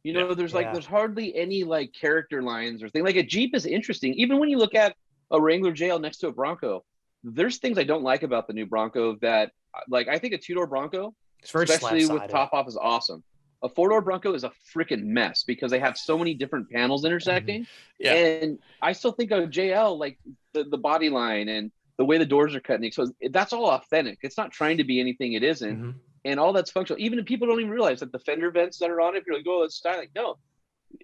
There's there's hardly any like character lines or thing. Like a Jeep is interesting. Even when you look at a Wrangler JL next to a Bronco, there's things I don't like about the new Bronco that, like, I think a 2-door Bronco, especially with top off, is awesome. A 4-door Bronco is a freaking mess because they have so many different panels intersecting. Yeah. And I still think of JL, like the body line and the way the doors are cut. So that's all authentic. It's not trying to be anything it isn't. Mm-hmm. And all that's functional. Even if people don't even realize that the fender vents that are on it, you're like, oh, it's styling. No.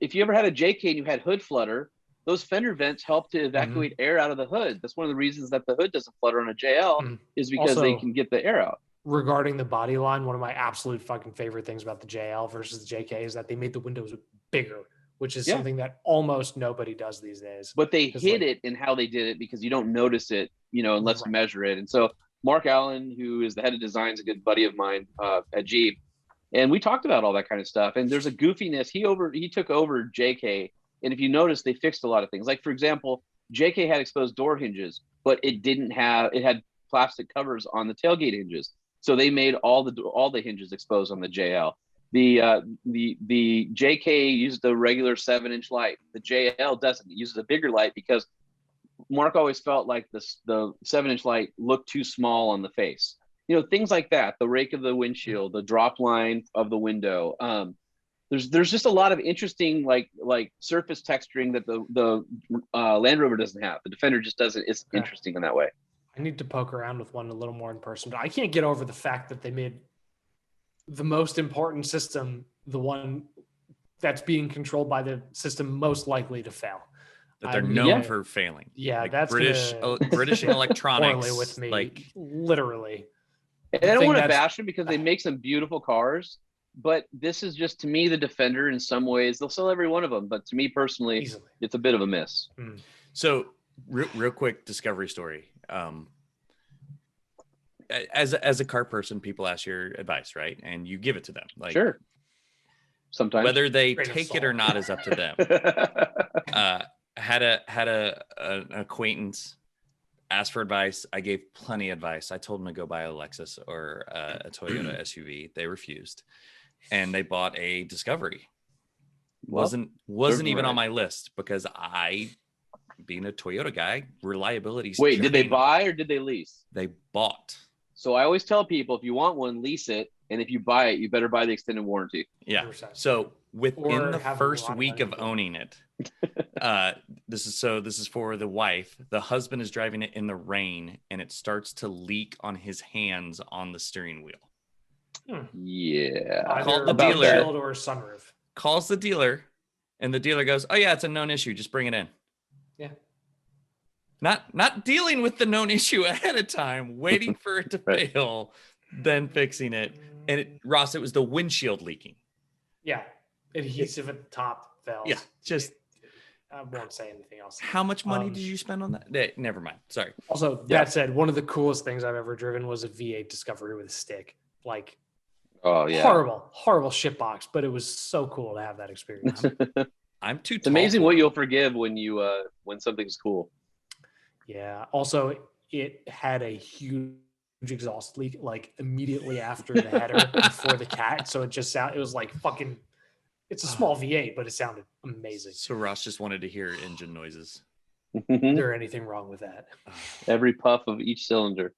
If you ever had a JK and you had hood flutter, those fender vents help to evacuate air out of the hood. That's one of the reasons that the hood doesn't flutter on a JL is because they can get the air out. Regarding the body line, one of my absolute fucking favorite things about the JL versus the JK is that they made the windows bigger, which is something that almost nobody does these days. But they hid it in how they did it because you don't notice it, unless you measure it. And so Mark Allen, who is the head of design, is a good buddy of mine at Jeep. And we talked about all that kind of stuff. And there's a goofiness. He took over JK. And if you notice, they fixed a lot of things. Like, for example, JK had exposed door hinges, but it had plastic covers on the tailgate hinges. So they made all the hinges exposed on the JL. The JK used the regular 7-inch light. The JL doesn't. It uses a bigger light because Mark always felt like the 7-inch light looked too small on the face. Things like that. The rake of the windshield, the drop line of the window. There's just a lot of interesting like surface texturing that the Land Rover doesn't have. The Defender just doesn't. It's interesting in that way. I need to poke around with one a little more in person. But I can't get over the fact that they made the most important system the one that's being controlled by the system most likely to fail. That they're known for failing. Yeah, like that's British electronics. With me, like literally. And I don't want to bash them because they make some beautiful cars, but this is just, to me, the Defender. In some ways, they'll sell every one of them, but to me personally, it's a bit of a miss. So, real quick discovery story. As a car person, people ask your advice, right? And you give it to them. Like, sure. Sometimes whether they take it or not is up to them. Had an acquaintance ask for advice. I gave plenty of advice. I told them to go buy a Lexus or a Toyota SUV. They refused, and they bought a Discovery. Wasn't even on my list because being a Toyota guy, reliability. Wait, did they buy or did they lease? They bought. So I always tell people, if you want one, lease it, and if you buy it, you better buy the extended warranty. Yeah. 100%. So within the first week of owning it, this is for the wife. The husband is driving it in the rain, and it starts to leak on his hands on the steering wheel. Yeah. Called the dealer or sunroof. Calls the dealer, and the dealer goes, "Oh yeah, it's a known issue. Just bring it in." Yeah. Not dealing with the known issue ahead of time, waiting for it to fail, then fixing it. And Ross, it was the windshield leaking. Yeah. Adhesive at the top fails. Yeah. Just I won't say anything else. How much money did you spend on that? Never mind. Sorry. Also, that said, one of the coolest things I've ever driven was a V8 Discovery with a stick. Like, oh yeah, horrible shit box, but it was so cool to have that experience. I'm too. It's amazing what you'll forgive when something's cool. Yeah. Also, it had a huge exhaust leak like immediately after the header before the cat. So it was like fucking. It's a small V8, but it sounded amazing. So Ross just wanted to hear engine noises. Is there anything wrong with that? Every puff of each cylinder.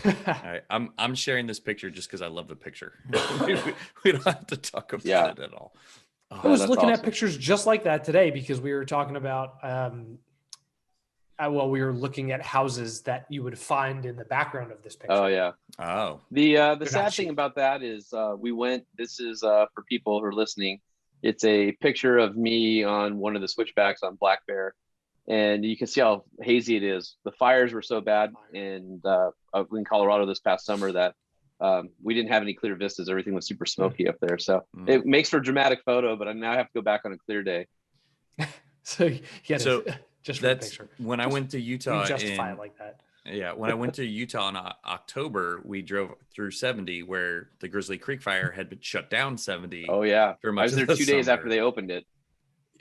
All right, I'm sharing this picture just because I love the picture. We don't have to talk about it at all. I was looking awesome. at pictures just like that today because we were talking about, we were looking at houses that you would find in the background of this picture. Oh yeah. Oh, The sad thing about that is this is for people who are listening. It's a picture of me on one of the switchbacks on Black Bear, and you can see how hazy it is. The fires were so bad in Colorado this past summer that we didn't have any clear vistas. Everything was super smoky up there. So it makes for a dramatic photo, but I now have to go back on a clear day. So just for the picture. When I went to Utah, you justify it like that. Yeah, when I went to Utah in October, we drove through 70 where the Grizzly Creek fire had been shut down 70. Oh yeah, for I much was there of the 2 days summer. after they opened it.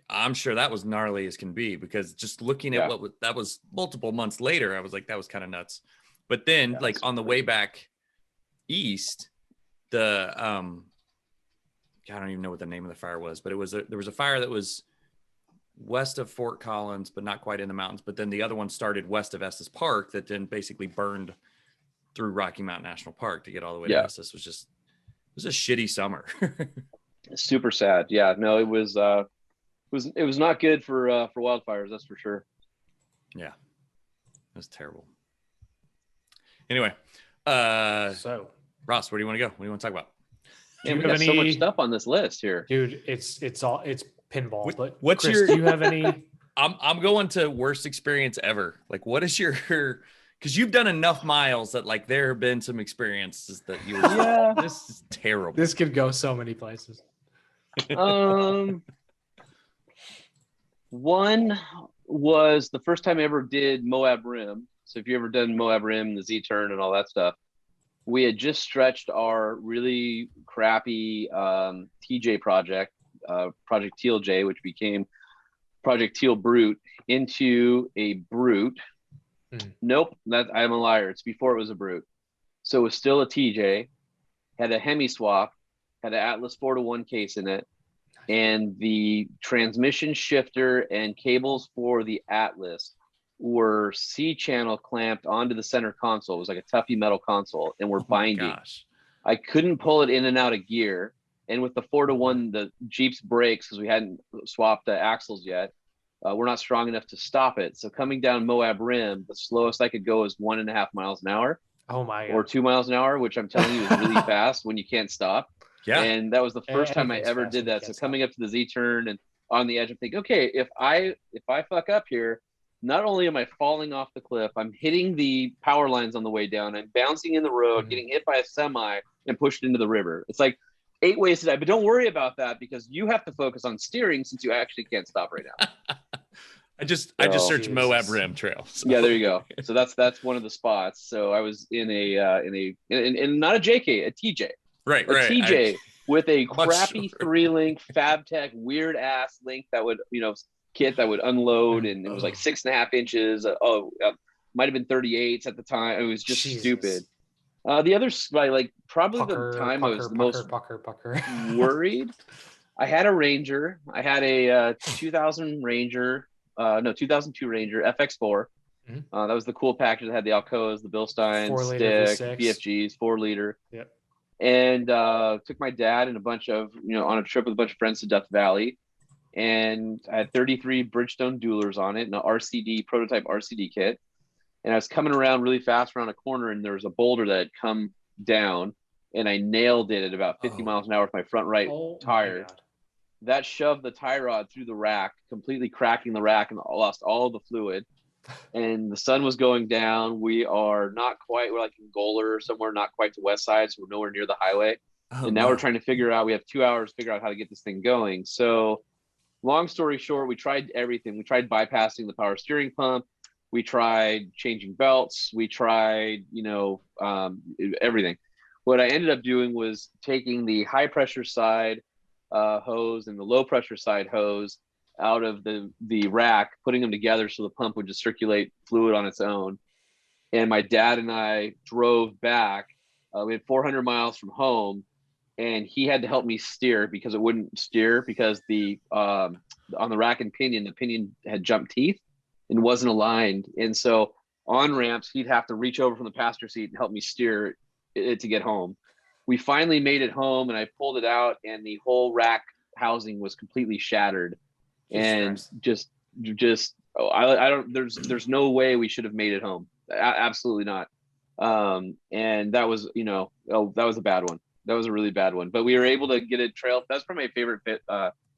I'm sure that was gnarly as can be, because just looking at that was multiple months later, I was like, that was kind of nuts. But then like on the way back east, I don't even know what the name of the fire was, but there was a fire that was west of Fort Collins, but not quite in the mountains. But then the other one started west of Estes Park that then basically burned through Rocky Mountain National Park to get all the way to Estes. It was a shitty summer. Super sad. Yeah, no, it was not good for wildfires, that's for sure. Yeah, it was terrible. Anyway, so Ross, where do you want to go? What do you want to talk about? We got so much stuff on this list here, dude. It's pinball. But what's Chris, do you have any? I'm going to worst experience ever. Like, what is your? Because you've done enough miles that like there have been some experiences that you were this is terrible. This could go so many places. One was the first time I ever did Moab Rim. So if you ever done Moab Rim, the Z-turn and all that stuff, we had just stretched our really crappy TJ project, Project Teal J, which became Project Teal Brute, into a Brute. Nope, I'm a liar. It's before it was a Brute. So it was still a TJ, had a Hemi swap, had an Atlas 4-to-1 case in it, and the transmission shifter and cables for the Atlas were C-channel clamped onto the center console. It was like a toughy metal console, and we're binding. Gosh. I couldn't pull it in and out of gear. And with the 4-to-1, the Jeep's brakes, because we hadn't swapped the axles yet, we're not strong enough to stop it. So coming down Moab Rim, the slowest I could go is 1.5 miles an hour. Oh my God. Or 2 miles an hour, which I'm telling you is really fast when you can't stop. Yeah. And that was the first time I ever did that. So coming up to the Z-turn and on the edge, I'm thinking, okay, if I fuck up here, not only am I falling off the cliff, I'm hitting the power lines on the way down. I'm bouncing in the road, getting hit by a semi and pushed into the river. It's like 8 ways to die, but don't worry about that because you have to focus on steering since you actually can't stop right now. I just searched Moab Rim Trail. So. Yeah, there you go. So that's one of the spots. So I was in not a JK, a TJ. Right. TJ with a crappy 3-link FabTech weird ass link that would, kit that would unload, and it was like 6.5 inches. Might have been 38s at the time. It was just stupid. The other, probably the time I was the most worried. I had a Ranger. I had a 2000 Ranger. 2002 Ranger FX4. That was the cool package that had the Alcoas, the Bilstein, stick, BFGs, 4-liter. Yep. And took my dad and a bunch of, on a trip with a bunch of friends to Death Valley. And I had 33 Bridgestone Duelers on it and an RCD, prototype RCD kit. And I was coming around really fast around a corner, and there was a boulder that had come down, and I nailed it at about 50 miles an hour with my front right tire. That shoved the tie rod through the rack, completely cracking the rack, and lost all the fluid. And the sun was going down. We're like in Goler somewhere, not quite to West Side, so we're nowhere near the highway. And now we're trying to figure out, we have 2 hours to figure out how to get this thing going. So long story short, we tried everything. We tried bypassing the power steering pump. We tried changing belts. We tried, everything. What I ended up doing was taking the high pressure side hose and the low pressure side hose out of the rack, putting them together so the pump would just circulate fluid on its own. And my dad and I drove back. We had 400 miles from home, and he had to help me steer because it wouldn't steer because on the rack and pinion, the pinion had jumped teeth and wasn't aligned. And so on ramps. He'd have to reach over from the passenger seat and help me steer it to get home. We finally made it home, and I pulled it out, and the whole rack housing was completely shattered. And just I don't, there's no way we should have made it home. Absolutely not. And that was, that was a bad one. That was a really bad one, but we were able to get it that's probably my favorite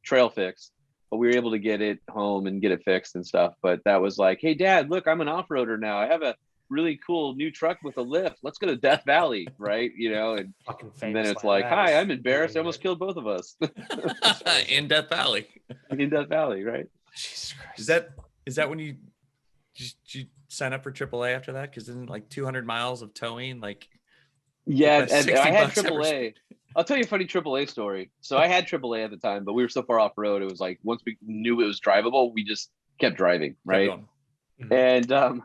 trail fix, but we were able to get it home and get it fixed and stuff. But that was like, hey Dad, look, I'm an off-roader now. I have a really cool new truck with a lift. Let's go to Death Valley. Right. And then it's like, hi, I'm embarrassed. I almost killed both of us. In Death Valley. In Death Valley. Right. Jesus Christ. Is that when you sign up for AAA after that? Because isn't like 200 miles of towing, like, yeah, and I had AAA. I'll tell you a funny AAA story. So I had AAA at the time, but we were so far off road. It was like, once we knew it was drivable, we just kept driving. Right. And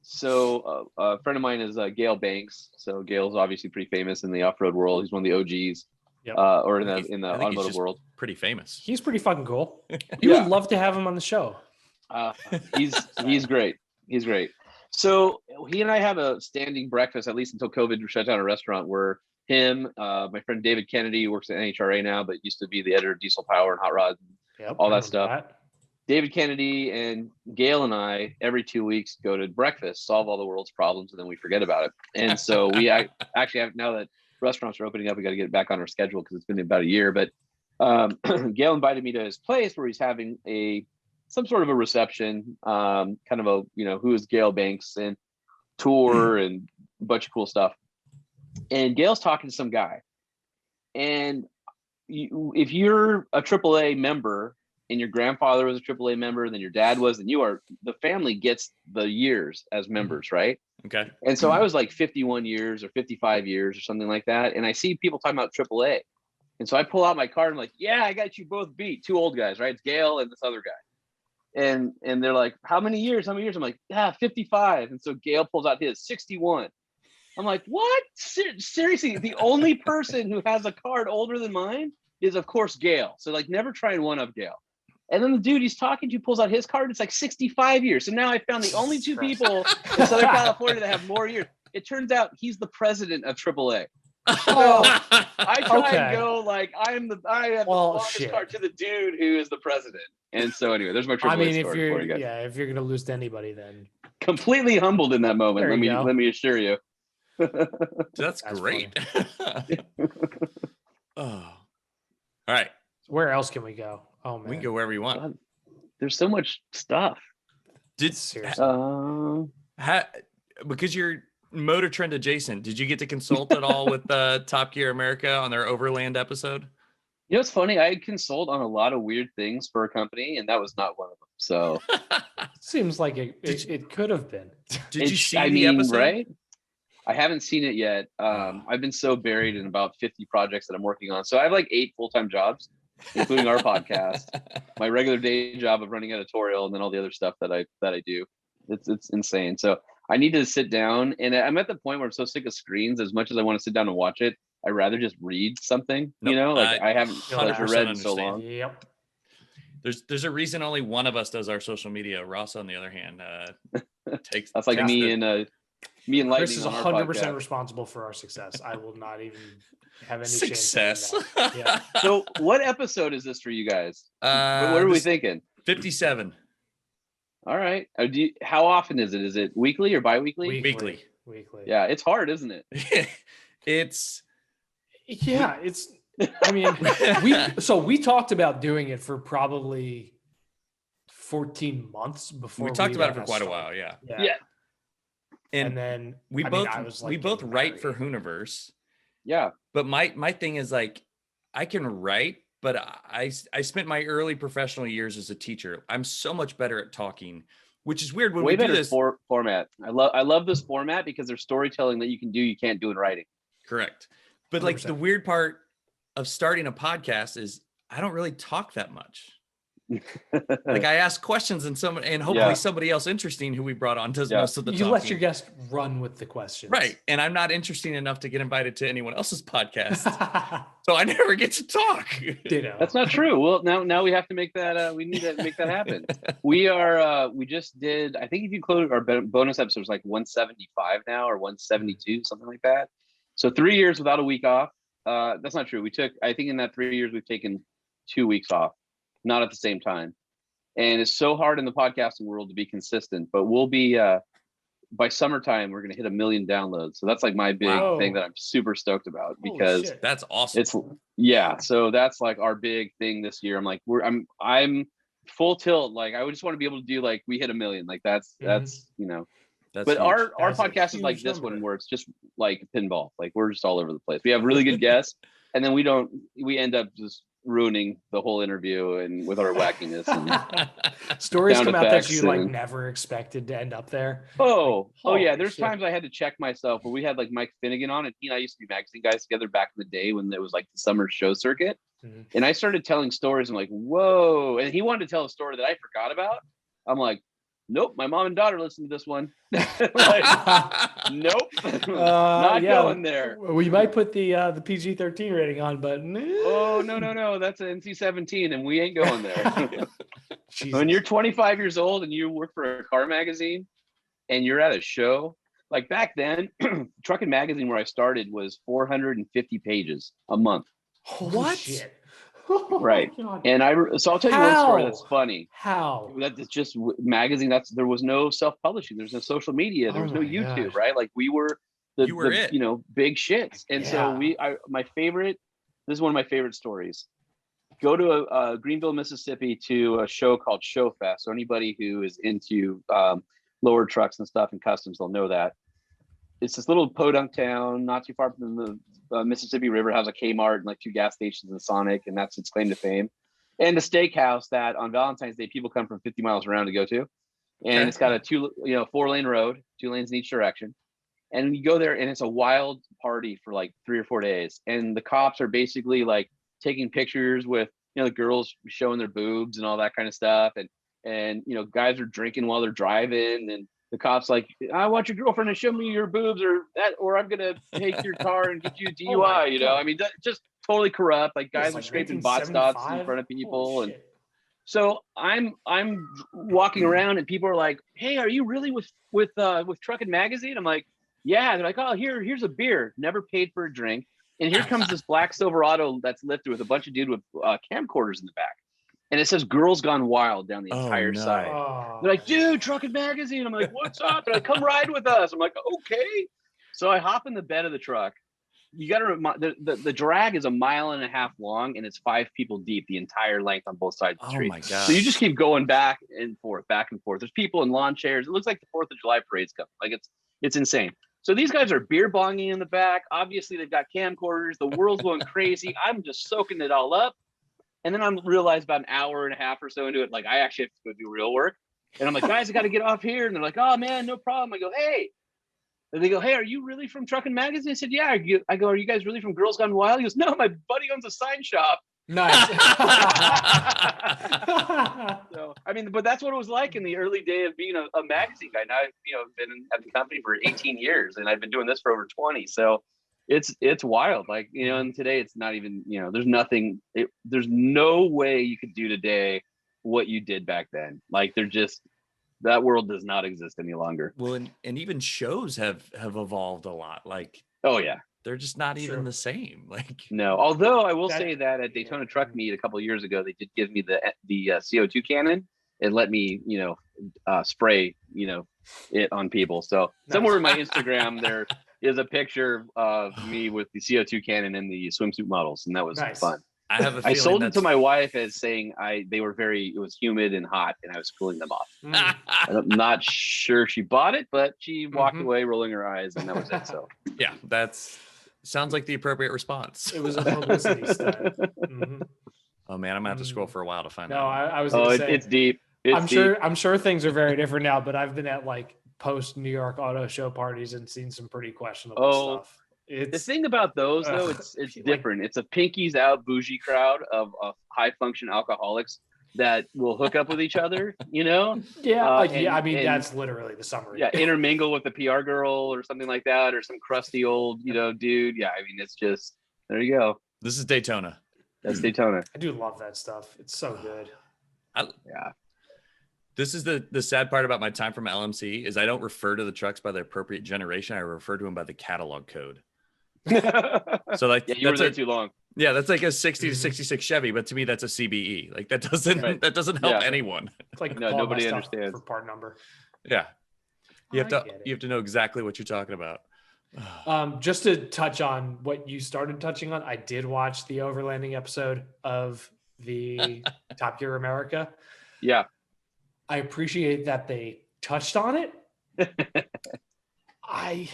so a friend of mine is Gail Banks. So Gail's obviously pretty famous in the off-road world. He's one of the OGs, or in the automotive world. Pretty famous. He's pretty fucking cool. You would love to have him on the show. He's great. He's great. So he and I have a standing breakfast, at least until COVID shut down a restaurant, where him, my friend David Kennedy, who works at NHRA now, but used to be the editor of Diesel Power and Hot Rod, all that stuff. David Kennedy and Gail and I, every 2 weeks, go to breakfast, solve all the world's problems, and then we forget about it. And so we actually have, now that restaurants are opening up, we got to get it back on our schedule because it's been about a year. But Gail invited me to his place where he's having some sort of a reception, kind of a, who is Gail Banks, and tour and a bunch of cool stuff. And Gail's talking to some guy. And if you're a AAA member, and your grandfather was a AAA member, and then your dad was, and the family gets the years as members, right? Okay. And so I was like 51 years or 55 years or something like that. And I see people talking about AAA. And so I pull out my card and I'm like, yeah, I got you both beat. Two old guys, right? It's Gail and this other guy. And they're like, how many years? I'm like, 55. And so Gail pulls out his 61. I'm like, what? Seriously, the only person who has a card older than mine is, of course, Gail. So like, never try and one up Gail. And then the dude he's talking to pulls out his card. It's like 65 years. So now I found the only two people in Southern California that have more years. It turns out he's the president of AAA. So I try and go like, I have the longest card to the dude who is the president. And so anyway, there's my AAA story for you guys. Yeah, if you're gonna lose to anybody, then completely humbled in that moment. Let me assure you. That's great. Oh, all right. Where else can we go? Oh man, we can go wherever you want. God, there's so much stuff. Because you're Motor Trend adjacent, did you get to consult at all with Top Gear America on their Overland episode? It's funny. I consult on a lot of weird things for a company, and that was not one of them. So seems like it could have been. Did you see the episode? Right? I haven't seen it yet. I've been so buried in about 50 projects that I'm working on. So I have like 8 full-time jobs, including our podcast, my regular day job of running editorial, and then all the other stuff that I do. It's insane. So I need to sit down, and I'm at the point where I'm so sick of screens. As much as I want to sit down and watch it, I'd rather just read something. I haven't read in so long. Yep. There's a reason only one of us does our social media. Ross, on the other hand, takes. That's like me and Lightning. Chris is 100% responsible for our success. I will not even have any success. Shame saying that. Yeah. So, what episode is this for you guys? What are we thinking? 57. All right. How often is it? Is it weekly or bi-weekly? Weekly. Yeah, it's hard, isn't it? It's. I mean, we talked about doing it for probably 14 months before. We talked about it for quite a while. Yeah. And then we both write for Hooniverse. Yeah. But my thing is like, I can write, but I spent my early professional years as a teacher. I'm so much better at talking, which is weird when we do this format. I love this format because there's storytelling that you can't do in writing. Correct. But 100%. Like the weird part of starting a podcast is I don't really talk that much. Like I ask questions and hopefully somebody else interesting who we brought on does most of the talking. You let your guest run with the questions. Right. And I'm not interesting enough to get invited to anyone else's podcast. So I never get to talk. Ditto. That's not true. Well, now we have to make that, we need to make that happen. We just did, I think if you include our bonus episodes, like 175 now or 172, something like that. So 3 years without a week off. That's not true. I think in that 3 years, we've taken 2 weeks off, not at the same time. And it's so hard in the podcasting world to be consistent, but we'll be, by summertime, we're going to hit 1 million downloads. So that's like my big thing that I'm super stoked about, because that's awesome. So that's like our big thing this year. I'm like, I'm full tilt. Like, I just want to be able to do, like, we hit 1 million. Like that's, you know, but huge. our podcast is like this one where it's just like pinball. Like we're just all over the place. We have really good guests, and then we end up just ruining the whole interview and with our wackiness and stories come out that you like never expected to end up there. Oh yeah. There's times I had to check myself, but we had like Mike Finnegan on, and he and I used to be magazine guys together back in the day when there was like the summer show circuit. And I started telling stories. I'm like, whoa. And he wanted to tell a story that I forgot about. I'm like, nope, my mom and daughter listened to this one. Like, nope, not going there. We might put the PG-13 rating on, but oh no, that's an NC-17, and we ain't going there. When you're 25 years old and you work for a car magazine, and you're at a show, like back then, Truckin' Magazine, where I started, was 450 pages a month. What? Shit. Right. And so I'll tell you one story that's funny. How? That's just magazine. There was no self-publishing. There's no social media. There was no YouTube, gosh. Right? Like we were the you know, big shits. And so this is one of my favorite stories. Go to Greenville, Mississippi, to a show called Show Fest. So anybody who is into lower trucks and stuff and customs, they'll know that. It's this little podunk town, not too far from the Mississippi River. Has a Kmart and like 2 gas stations and Sonic, and that's its claim to fame. And a steakhouse that on Valentine's Day people come from 50 miles around to go to. And it's got a 4-lane road, 2 lanes in each direction. And you go there, and it's a wild party for like 3 or 4 days. And the cops are basically like taking pictures with, you know, the girls showing their boobs and all that kind of stuff. And you know, guys are drinking while they're driving, and the cops like, I want your girlfriend to show me your boobs, or I'm gonna take your car and get you a DUI. You know, I mean, just totally corrupt. Like guys are scraping bot stops in front of people, and so I'm walking around, and people are like, "Hey, are you really with Truckin' Magazine?" I'm like, "Yeah." They're like, "Oh, here's a beer. Never paid for a drink." And here comes this black Silverado that's lifted with a bunch of dudes with camcorders in the back. And it says "Girls Gone Wild" down the entire side. They're like, "Dude, Truckin' Magazine." I'm like, "What's up?" They're like, "Come ride with us." I'm like, "Okay." So I hop in the bed of the truck. You got to remind, the drag is 1.5 miles long, and it's 5 people deep the entire length on both sides of the street. Oh my God. So you just keep going back and forth. There's people in lawn chairs. It looks like the 4th of July parade's coming. Like it's insane. So these guys are beer bonging in the back. Obviously, they've got camcorders. The world's going crazy. I'm just soaking it all up. And then I realized about 1.5 hours or so into it, like I actually have to go do real work. And I'm like, "Guys, I got to get off here." And they're like, "Oh man, no problem." I go, "Hey." And they go, "Hey, are you really from Truckin' Magazine?" I said, "Yeah." I go, "Are you guys really from Girls Gone Wild?" He goes, "No, my buddy owns a sign shop." Nice. So, I mean, but that's what it was like in the early day of being a magazine guy. Now I've been at the company for 18 years, and I've been doing this for over 20. So it's wild. Like, you know, and today it's not even, you know, there's no way you could do today what you did back then. Like that world does not exist any longer. Well, and even shows have evolved a lot. Like, oh yeah, they're just not even the same. Like, no. Although I will say that at Daytona Truck Meet a couple of years ago, they did give me the CO2 cannon and let me, you know, spray, you know, it on people. So somewhere in my Instagram there is a picture of me with the CO2 cannon and the swimsuit models, and that was fun. I have a feeling I sold it to my wife as saying it was humid and hot, and I was cooling them off. I'm not sure she bought it, but she walked away rolling her eyes, and that was it. So yeah, sounds like the appropriate response. It was a publicity stunt. Oh man, I'm gonna have to scroll for a while to find out. No, I was gonna say it's deep. I'm sure things are very different now, but I've been at like post New York Auto Show parties and seen some pretty questionable stuff. The thing about those though, it's different. It's a pinkies out bougie crowd of high function alcoholics that will hook up with each other, Yeah, I mean, and that's literally the summary. yeah, intermingle with the PR girl or something like that, or some crusty old, dude. Yeah, I mean, it's just, there you go. This is Daytona. That's Daytona. I do love that stuff. It's so good. Yeah. This is the sad part about my time from LMC is I don't refer to the trucks by the appropriate generation. I refer to them by the catalog code. So like, yeah, you were there too long. Yeah, that's like a 60 to 66 Chevy, but to me that's a CBE. Like that doesn't help anyone. It's like no, nobody understands for part number. Yeah, you have to know exactly what you're talking about. Just to touch on what you started touching on, I did watch the overlanding episode of the Top Gear America. Yeah, I appreciate that they touched on it. I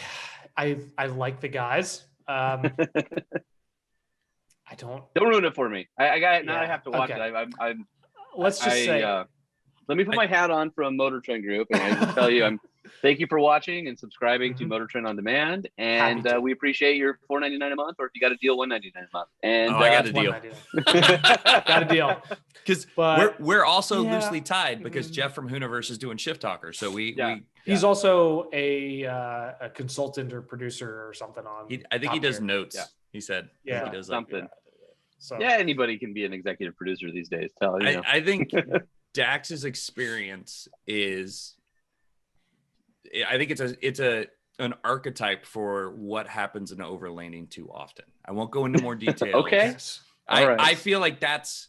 like the guys. I don't ruin it for me. I got it now. Yeah, I have to watch okay. it. Let's just say. Let me put my hat on from Motor Trend Group, and I just tell you, thank you for watching and subscribing to Motor Trend on Demand, and we appreciate your $4.99 a month, or if you got a deal, $1.99 a month. And I got a deal. Got a deal. Because we're also loosely tied because Jeff from Hooniverse is doing Shift Talker, so he's also a consultant or producer or something on. I think he does Gear. notes. Yeah. He said, yeah, he does something. So Yeah, anybody can be an executive producer these days. I think Dax's experience is, I think it's an archetype for what happens in overlanding too often. I won't go into more details. Okay. I feel like that's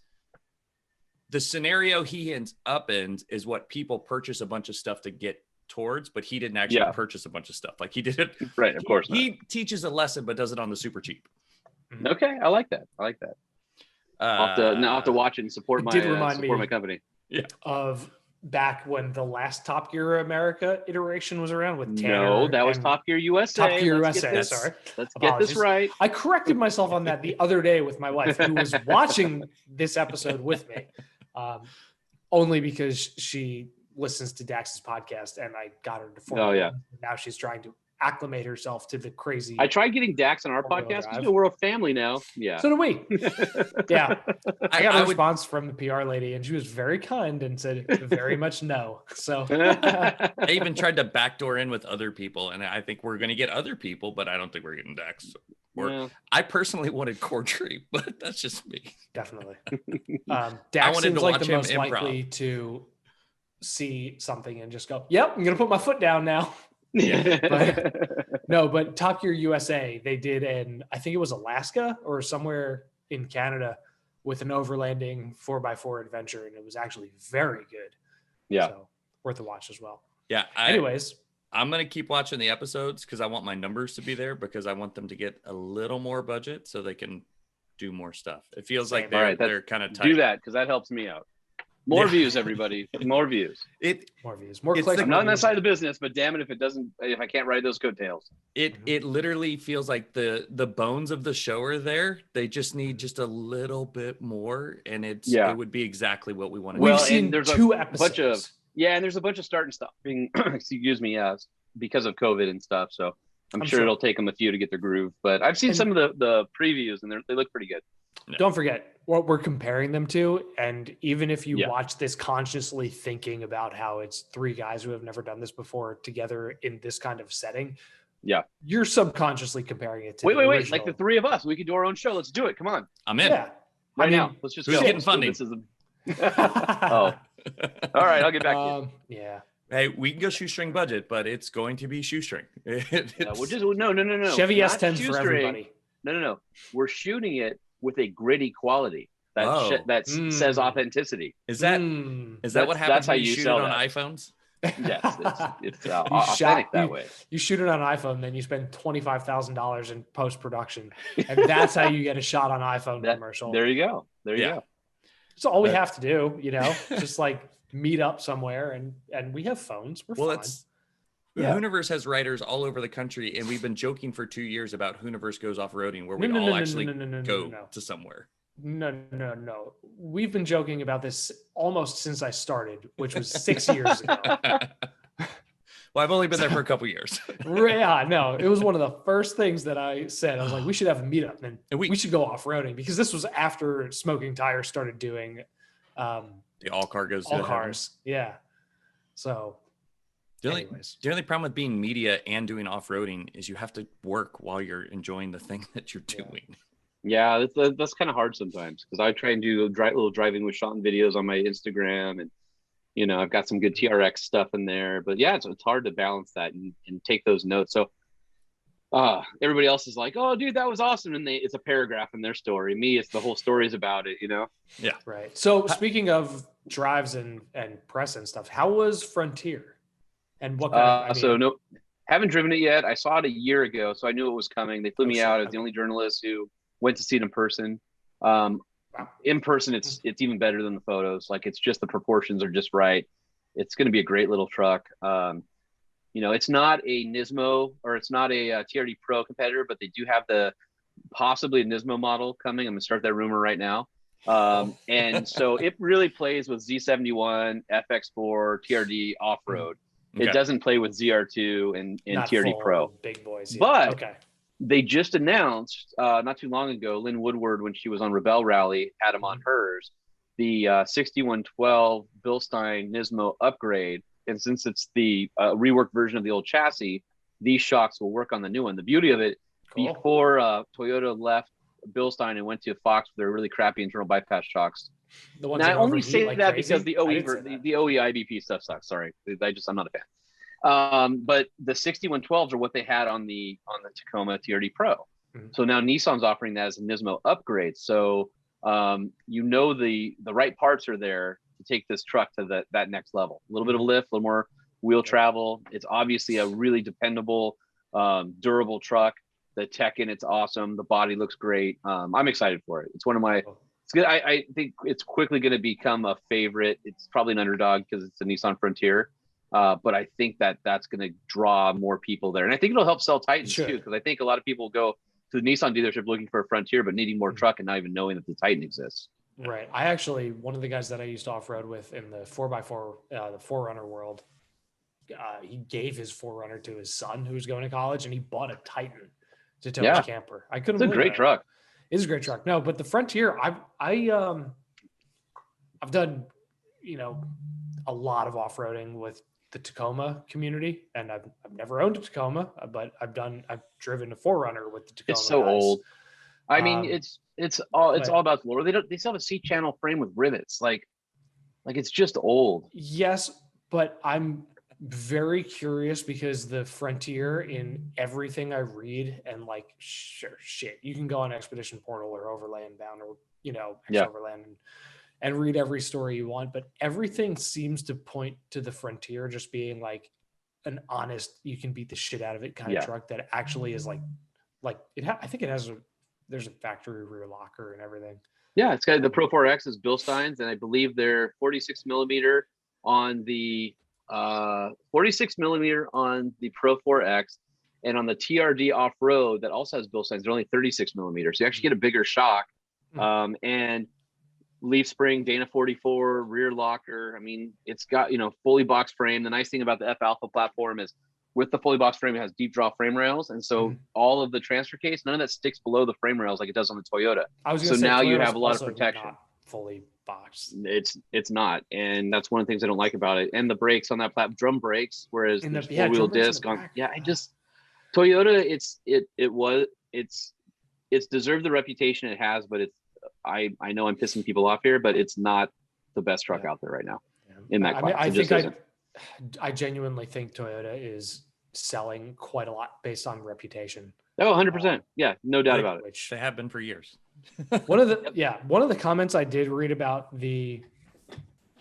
the scenario he ends up in is what people purchase a bunch of stuff to get towards, but he didn't actually purchase a bunch of stuff. Like he did it. Right. Of course. He teaches a lesson, but does it on the super cheap. Okay. I like that. I'll have to watch it and support my company. Yeah. Of back when the last Top Gear America iteration was around with Tanner. No, that was Top Gear USA. Top Gear USA. Sorry. Let's get this right. I corrected myself on that the other day with my wife, who was watching this episode with me, only because she listens to Dax's podcast, and I got her to form. Oh yeah. Now she's trying to acclimate herself to the crazy. I tried getting Dax on our podcast. We're a family now. Yeah. So do we. Yeah. I got a response from the PR lady, and she was very kind and said very much no. So I even tried to backdoor in with other people, and I think we're going to get other people, but I don't think we're getting Dax. I personally wanted Cordry, but that's just me. Definitely. Dax seems like the most likely to see something and just go, yep, I'm going to put my foot down now. Yeah. But Top Gear USA, they did I think it was Alaska or somewhere in Canada with an overlanding 4x4 adventure, and it was actually very good. Yeah. So worth a watch as well. Yeah. Anyways, I'm going to keep watching the episodes because I want my numbers to be there, because I want them to get a little more budget so they can do more stuff. It feels like they're kind of tight. Do that, because that helps me out. More views, everybody. More views. More views. More clicks. I'm not on that side of the business, but damn it, if I can't ride those coattails. It literally feels like the bones of the show are there. They just need just a little bit more, and it would be exactly what we want to do. We've seen there's 2 episodes. And there's a bunch of starting stuff being excuse me, because of COVID and stuff. So I'm sure it'll take them a few to get their groove. But I've seen some of the previews, and they look pretty good. No. Don't forget what we're comparing them to. And even if you watch this consciously thinking about how it's 3 guys who have never done this before together in this kind of setting, you're subconsciously comparing it to wait, like the 3 of us, we could do our own show. Let's do it. Come on. I'm in. Yeah. Now. Let's just who's go. Getting funding? Oh. All right, I'll get back to you. Yeah. Hey, we can go shoestring budget, but it's going to be shoestring. We'll just no. Chevy S10s for everybody. No. We're shooting it with a gritty quality that says authenticity. Is that what happens that's how when you shoot it on that. iPhones? Yes, it's authentic that way. You shoot it on iPhone, then you spend $25,000 in post-production, and that's how you get a shot on iPhone commercial. There you go. There you go. It's all we have to do, just like meet up somewhere, and we have phones. We're fine. Hooniverse has writers all over the country, and we've been joking for 2 years about Hooniverse Goes Off-Roading, where we all actually go to somewhere. No. We've been joking about this almost since I started, which was 6 years ago. Well, I've only been there for a couple years. Yeah, no, it was one of the first things that I said. I was like, we should have a meetup, and we should go off-roading, because this was after Smoking Tires started doing The all car goes all to cars. Yeah. So the anyways. only problem with being media and doing off-roading is you have to work while you're enjoying the thing that you're doing. Yeah, that's kind of hard sometimes because I try and do little driving with Sean videos on my Instagram, and I've got some good TRX stuff in there. But yeah, it's hard to balance that and take those notes. So everybody else is like, "Oh, dude, that was awesome," and it's a paragraph in their story. Me, it's the whole story is about it. Yeah, right. So speaking of drives and press and stuff, how was Frontier? And what kind of? So no, haven't driven it yet. I saw it a year ago, so I knew it was coming. They flew me out. I was okay. the only journalist who went to see it in person. Wow. In person, it's even better than the photos. Like, it's just the proportions are just right. It's going to be a great little truck. It's not a Nismo or it's not a TRD Pro competitor, but they do have possibly a Nismo model coming. I'm going to start that rumor right now. And so it really plays with Z71, FX4, TRD off-road. Okay. It doesn't play with ZR2 and TRD Pro. Big boys. Yeah. But okay. They just announced not too long ago, Lynn Woodward, when she was on Rebel Rally, had him on hers, the 6112 Bilstein Nismo upgrade. And since it's the reworked version of the old chassis, these shocks will work on the new one. The beauty of it, before Toyota left Bilstein and went to Fox with their really crappy internal bypass shocks. The ones now, I only say like that crazy? because the OE IBP stuff sucks. Sorry, I'm not a fan. But the 6112s are what they had on the Tacoma TRD Pro. Mm-hmm. So now Nissan's offering that as a Nismo upgrade. So the right parts are there to take this truck to that next level. A little bit of lift, a little more wheel travel. It's obviously a really dependable, durable truck. The tech in it's awesome. The body looks great. I'm excited for it. It's one of my. It's good. I think it's quickly going to become a favorite. It's probably an underdog because it's a Nissan Frontier. But I think that's going to draw more people there. And I think it'll help sell Titans too, because I think a lot of people go to the Nissan dealership looking for a Frontier, but needing more truck and not even knowing that the Titan exists. Right. I actually, one of the guys that I used to off-road with in the 4x4, the 4Runner world, he gave his 4Runner to his son who was going to college, and he bought a Titan to tow his camper. I couldn't believe it. It's a great truck. It is a great truck. No, but the Frontier, I've done, a lot of off-roading with the Tacoma community, and I've never owned a Tacoma, but I've driven a 4Runner with the Tacoma. It's so guys. old. I mean, it's all about the lower. They still have a C-channel frame with rivets. Like it's just old. Yes, but I'm very curious because the Frontier, in everything I read, and shit, you can go on Expedition Portal or Overland Bound or Overland and read every story you want, but everything seems to point to the Frontier just being like an honest, you can beat the shit out of it kind of truck that actually is like it. I think it has there's a factory rear locker and everything. Yeah, it's got the Pro 4X is Bilstein's, and I believe they're 46 millimeter on the 46 millimeter on the Pro 4X, and on the TRD off road that also has Bilstein's, they're only 36 millimeters. So you actually get a bigger shock, and leaf spring, Dana 44, rear locker. I mean, it's got fully box frame. The nice thing about the F Alpha platform is, with the fully box frame, it has deep draw frame rails, and so all of the transfer case, none of that sticks below the frame rails like it does on the Toyota. So now you have a lot of protection. Not fully boxed. It's not, and that's one of the things I don't like about it. And the brakes on that platform, drum brakes, whereas the four-wheel disc on. Toyota. It's deserved the reputation it has, but I know I'm pissing people off here, but it's not the best truck out there right now in that class. I genuinely think Toyota is selling quite a lot based on reputation. Oh, 100%. Yeah, no doubt about it. Which they have been for years. One of the comments I did read about the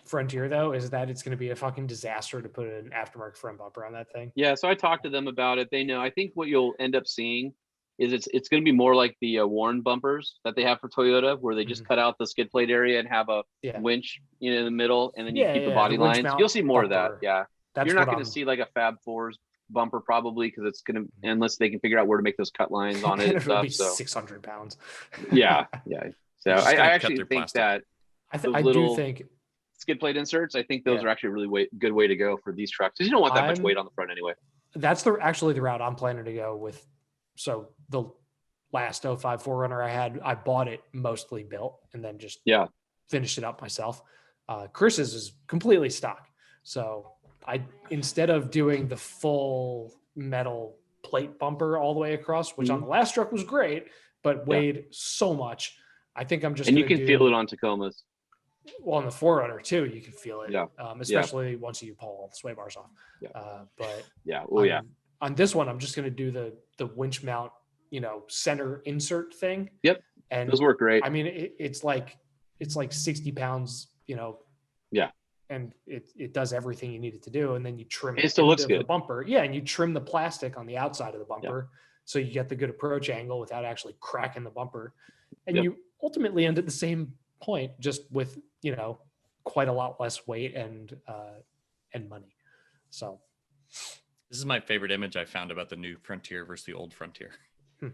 Frontier, though, is that it's going to be a fucking disaster to put an aftermarket front bumper on that thing. Yeah, so I talked to them about it. They know. I think what you'll end up seeing is it's going to be more like the Warren bumpers that they have for Toyota, where they just cut out the skid plate area and have a winch in the middle, and then you keep the body lines. You'll see more bumper. Of that. Yeah, you're not going to see like a Fab Fours bumper probably, because it's going to, unless they can figure out where to make those cut lines on it. It'll be 600 pounds. Yeah. So I actually think that I do think skid plate inserts, I think those are actually a really good way to go for these trucks, because you don't want that much weight on the front anyway. That's actually the route I'm planning to go with. So the last 05 4Runner I bought it mostly built and then just finished it up myself. Chris's is completely stock. So instead of doing the full metal plate bumper all the way across, which on the last truck was great, but weighed so much, I think I'm just and going you can feel it on Tacomas. Well, on the 4Runner too, you can feel it. Yeah. Especially once you pull all the sway bars off. Yeah. But yeah. On this one, I'm just going to do the winch mount, center insert thing. Yep. And those work great. I mean, it's like 60 pounds, Yeah. And it does everything you need it to do. And then you trim it still looks good. The bumper. Yeah. And you trim the plastic on the outside of the bumper. So you get the good approach angle without actually cracking the bumper. And you ultimately end at the same point, just with, quite a lot less weight and money. So this is my favorite image I found about the new Frontier versus the old Frontier.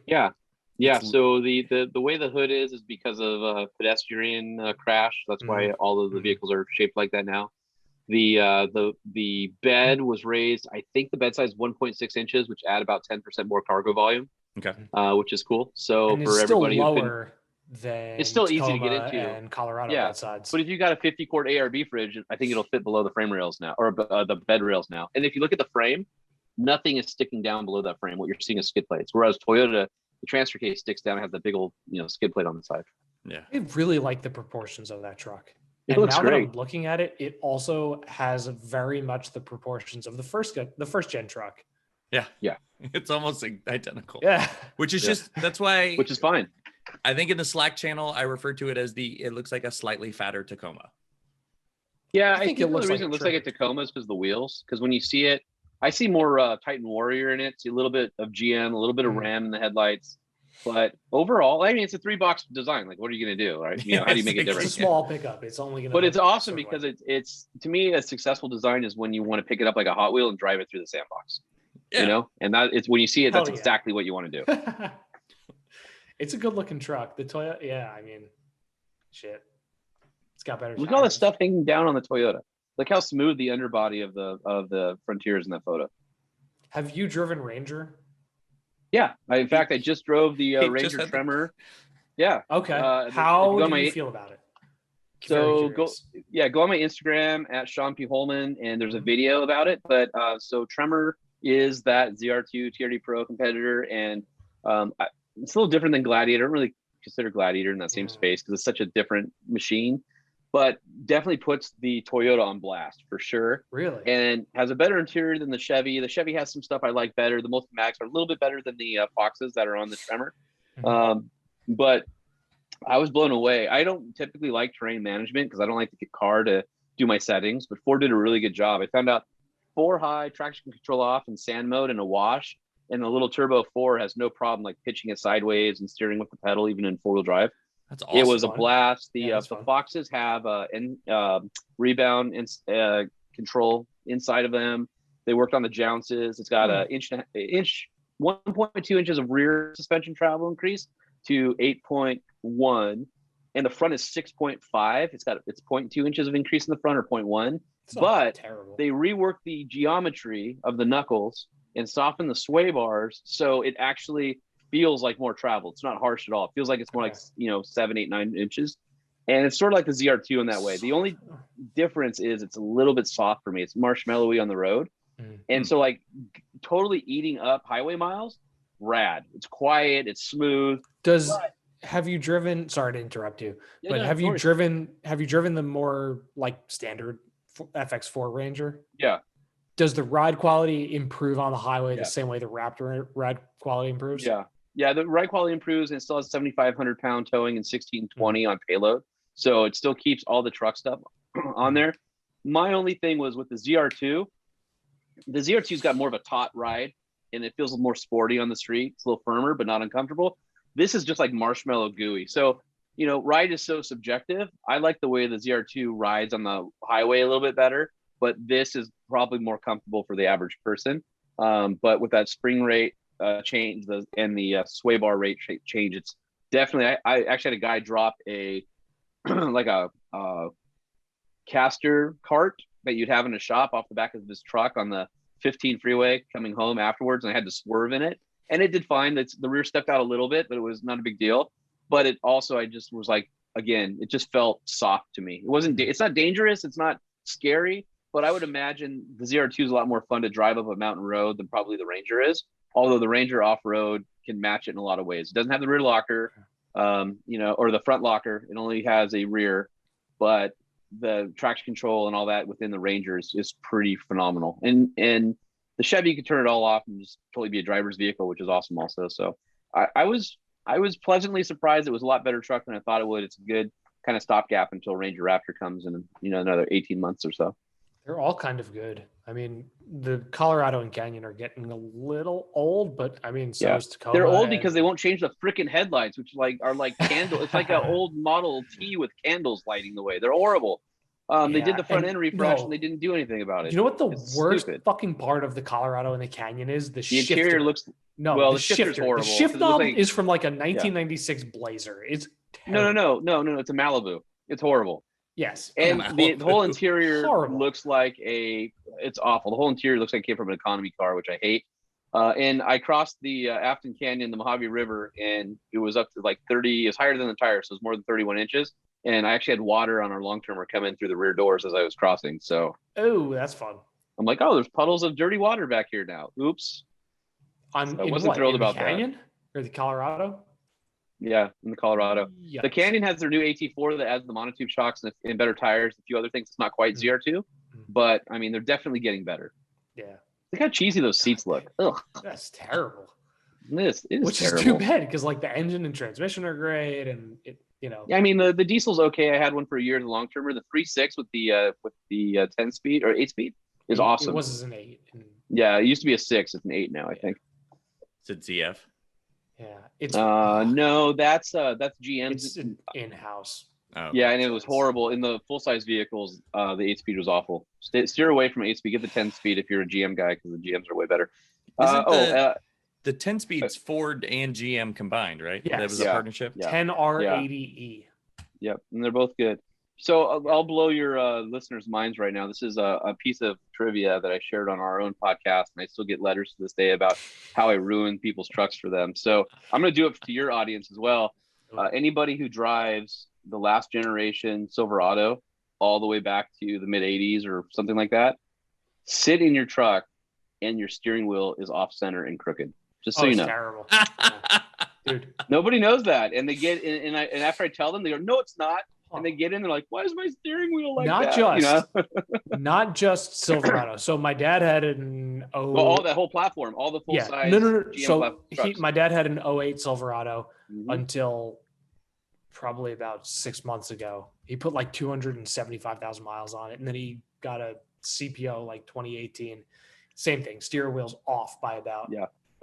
Yeah. So the way the hood is because of a pedestrian crash. That's why all of the vehicles are shaped like that now. The bed was raised. I think the bed size is 1.6 inches, which add about 10% more cargo volume. Okay. Which is cool. So and for everybody lower than it's still Tacoma easy to get into and Colorado bed sides. But if you got a 50 quart ARB fridge, I think it'll fit below the frame rails now, or the bed rails now. And if you look at the frame, nothing is sticking down below that frame. What you're seeing is skid plates. Whereas Toyota, the transfer case sticks down and has the big old skid plate on the side. Yeah, I really like the proportions of that truck. It looks now great. that I'm looking at it, it also has very much the proportions of the first gen truck. Yeah. It's almost identical. Yeah. Which is just, that's why. Which is fine. I think in the Slack channel, I refer to it as it looks like a slightly fatter Tacoma. Yeah, I think it looks the like reason it looks like a Tacoma is because of the wheels. Because when you see it, I see more Titan Warrior in it. See a little bit of GM, a little bit of Ram in the headlights. But overall, I mean, it's a 3-box design. Like, what are you going to do? Right? How do you make it different? It's a small pickup. It's only going to. But it's awesome because it's to me, a successful design is when you want to pick it up like a Hot Wheel and drive it through the sandbox. Yeah. And that it's when you see it, that's exactly what you want to do. It's a good looking truck. The Toyota, I mean, shit. It's got better. Look at all the stuff hanging down on the Toyota. Look how smooth the underbody of the Frontier is in that photo. Have you driven Ranger? Yeah. In fact, I just drove the Ranger Tremor. Yeah. Okay. How do you feel about it? So go on my Instagram at Sean P. Holman, and there's a video about it. But so Tremor is that ZR2 TRD Pro competitor, and it's a little different than Gladiator. I don't really consider Gladiator in that same space because it's such a different machine, but definitely puts the Toyota on blast for sure. Really? And has a better interior than the Chevy. The Chevy has some stuff I like better. The Multimatics are a little bit better than the Foxes that are on the Tremor. But I was blown away. I don't typically like terrain management because I don't like the car to do my settings, but Ford did a really good job. I found out 4 high, traction control off in sand mode and a wash. And the little Turbo 4 has no problem like pitching it sideways and steering with the pedal, even in 4-wheel drive. That's awesome. It was a blast. The Foxes have rebound and control inside of them. They worked on the jounces. It's got a 1.2 inches of rear suspension travel increase to 8.1, and the front is 6.5. It's 0.2 inches of increase in the front, or 0.1. But terrible. They reworked the geometry of the knuckles and softened the sway bars, so it actually feels like more travel. It's not harsh at all. It feels like it's more like 7, 8, 9 inches, and it's sort of like the ZR2 in that way. The only difference is it's a little bit soft for me. It's marshmallowy on the road, and so like totally eating up highway miles. Rad. It's quiet. It's smooth. Have you driven? Sorry to interrupt you, but have you driven the more like standard FX4 Ranger? Yeah. Does the ride quality improve on the highway the same way the Raptor ride quality improves? Yeah. The ride quality improves, and it still has 7,500 pound towing and 1620 on payload, so it still keeps all the truck stuff on there. My only thing was with the ZR2. The ZR2's got more of a taut ride, and it feels more sporty on the street. It's a little firmer, but not uncomfortable. This is just like marshmallow gooey. So, ride is so subjective. I like the way the ZR2 rides on the highway a little bit better, but this is probably more comfortable for the average person. But with that spring rate change and the sway bar rate change, it's definitely, I actually had a guy drop a caster cart that you'd have in a shop off the back of this truck on the 15 freeway coming home afterwards, and I had to swerve in it, and it did fine. The rear stepped out a little bit, but it was not a big deal. But it also, I just was like, again, it just felt soft to me. It wasn't. It's not dangerous. It's not scary. But I would imagine the ZR2 is a lot more fun to drive up a mountain road than probably the Ranger is. Although the Ranger off-road can match it in a lot of ways. It doesn't have the rear locker, or the front locker. It only has a rear, but the traction control and all that within the Ranger is pretty phenomenal. And the Chevy, you can turn it all off and just totally be a driver's vehicle, which is awesome also. So I was pleasantly surprised. It was a lot better truck than I thought it would. It's a good kind of stopgap until Ranger Raptor comes in, another 18 months or so. They're all kind of good. I mean, the Colorado and Canyon are getting a little old, but I mean, so is Tacoma. They're old because they won't change the freaking headlights, which are like candle. It's like an old Model T with candles lighting the way. They're horrible. They did the front end refresh and they didn't do anything about it. You know what the worst fucking part of the Colorado and the Canyon is? The shifter. Interior looks the shifter's horrible. The shift knob is from like a 1996 Blazer. It's terrible. No. It's a Malibu. It's horrible. Yes. And the whole interior looks like it's awful. The whole interior looks like it came from an economy car, which I hate. And I crossed the Afton Canyon, the Mojave River, and it was up to like 30. It was higher than the tire, so it was more than 31 inches. And I actually had water on our long-termer coming through the rear doors as I was crossing. So, that's fun. I'm like, there's puddles of dirty water back here now. Oops. I wasn't thrilled about that. Canyon or the Colorado? Yeah, in the Colorado. Yes. The Canyon has their new AT4 that adds the monotube shocks and better tires, a few other things. It's not quite ZR2, but I mean, they're definitely getting better. Yeah. Look how cheesy those seats look. Ugh. That's terrible. This is Which terrible. is too bad because like the engine and transmission are great, and it. Yeah, I mean the diesel's okay. I had one for a year, the long termer. The 3.6 with the 10 speed or 8 speed is awesome. It was an 8. Yeah, it used to be a 6. It's an 8 now, I think. Is it ZF? Yeah, it's no, that's GM's. It's in-house. Oh, yeah, and it was horrible in the full-size vehicles. The 8 speed was awful. Steer away from 8 speed. Get the 10 speed if you're a GM guy because the GMs are way better. The 10 speeds Ford and GM combined, right? Yes. That was a partnership. 10R80E. Yep, and they're both good. So I'll blow your listeners' minds right now. This is a piece of trivia that I shared on our own podcast, and I still get letters to this day about how I ruin people's trucks for them. So I'm going to do it to your audience as well. Anybody who drives the last generation Silverado all the way back to the mid 80s or something like that, sit in your truck and your steering wheel is off center and crooked. Just so you know. Terrible. Dude. Nobody knows that. And they get and after I tell them, they go, no, it's not. And they get in, they're like, why is my steering wheel like that? Not just Silverado. So my dad had an all that whole platform, all the full size. No. GM So my dad had an 08 Silverado until probably about 6 months ago. He put like 275,000 miles on it. And then he got a CPO like 2018. Same thing. Steering wheel's off by about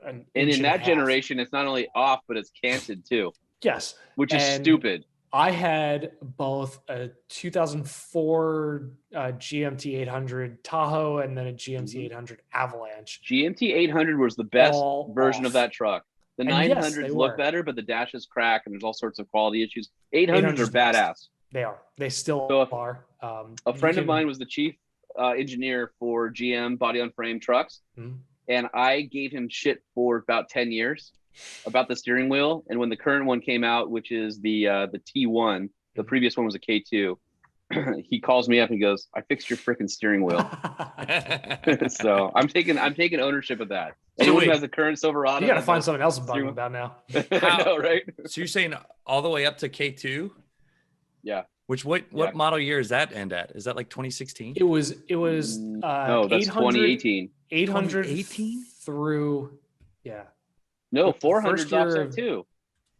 and in that generation, it's not only off, but it's canted too. Yes. Which is stupid. I had both a 2004 GMT 800 Tahoe and then a GMT 800 Avalanche. GMT 800 was the best version of that truck. The 900s look better, but the dashes crack and there's all sorts of quality issues. 800s are badass. They are. They still are. A friend of mine was the chief engineer for GM body on frame trucks. And I gave him shit for about 10 years about the steering wheel. And when the current one came out, which is the T1, the previous one was a K2, he calls me up and he goes, I fixed your freaking steering wheel. So I'm taking ownership of that. Anyone who has a current Silverado, you got to find something else to bug about now. I know, right? So you're saying all the way up to K2? Yeah. What model year is that end at? Is that like 2016? It was no, that's 2018. 818 through No, 400 offset too.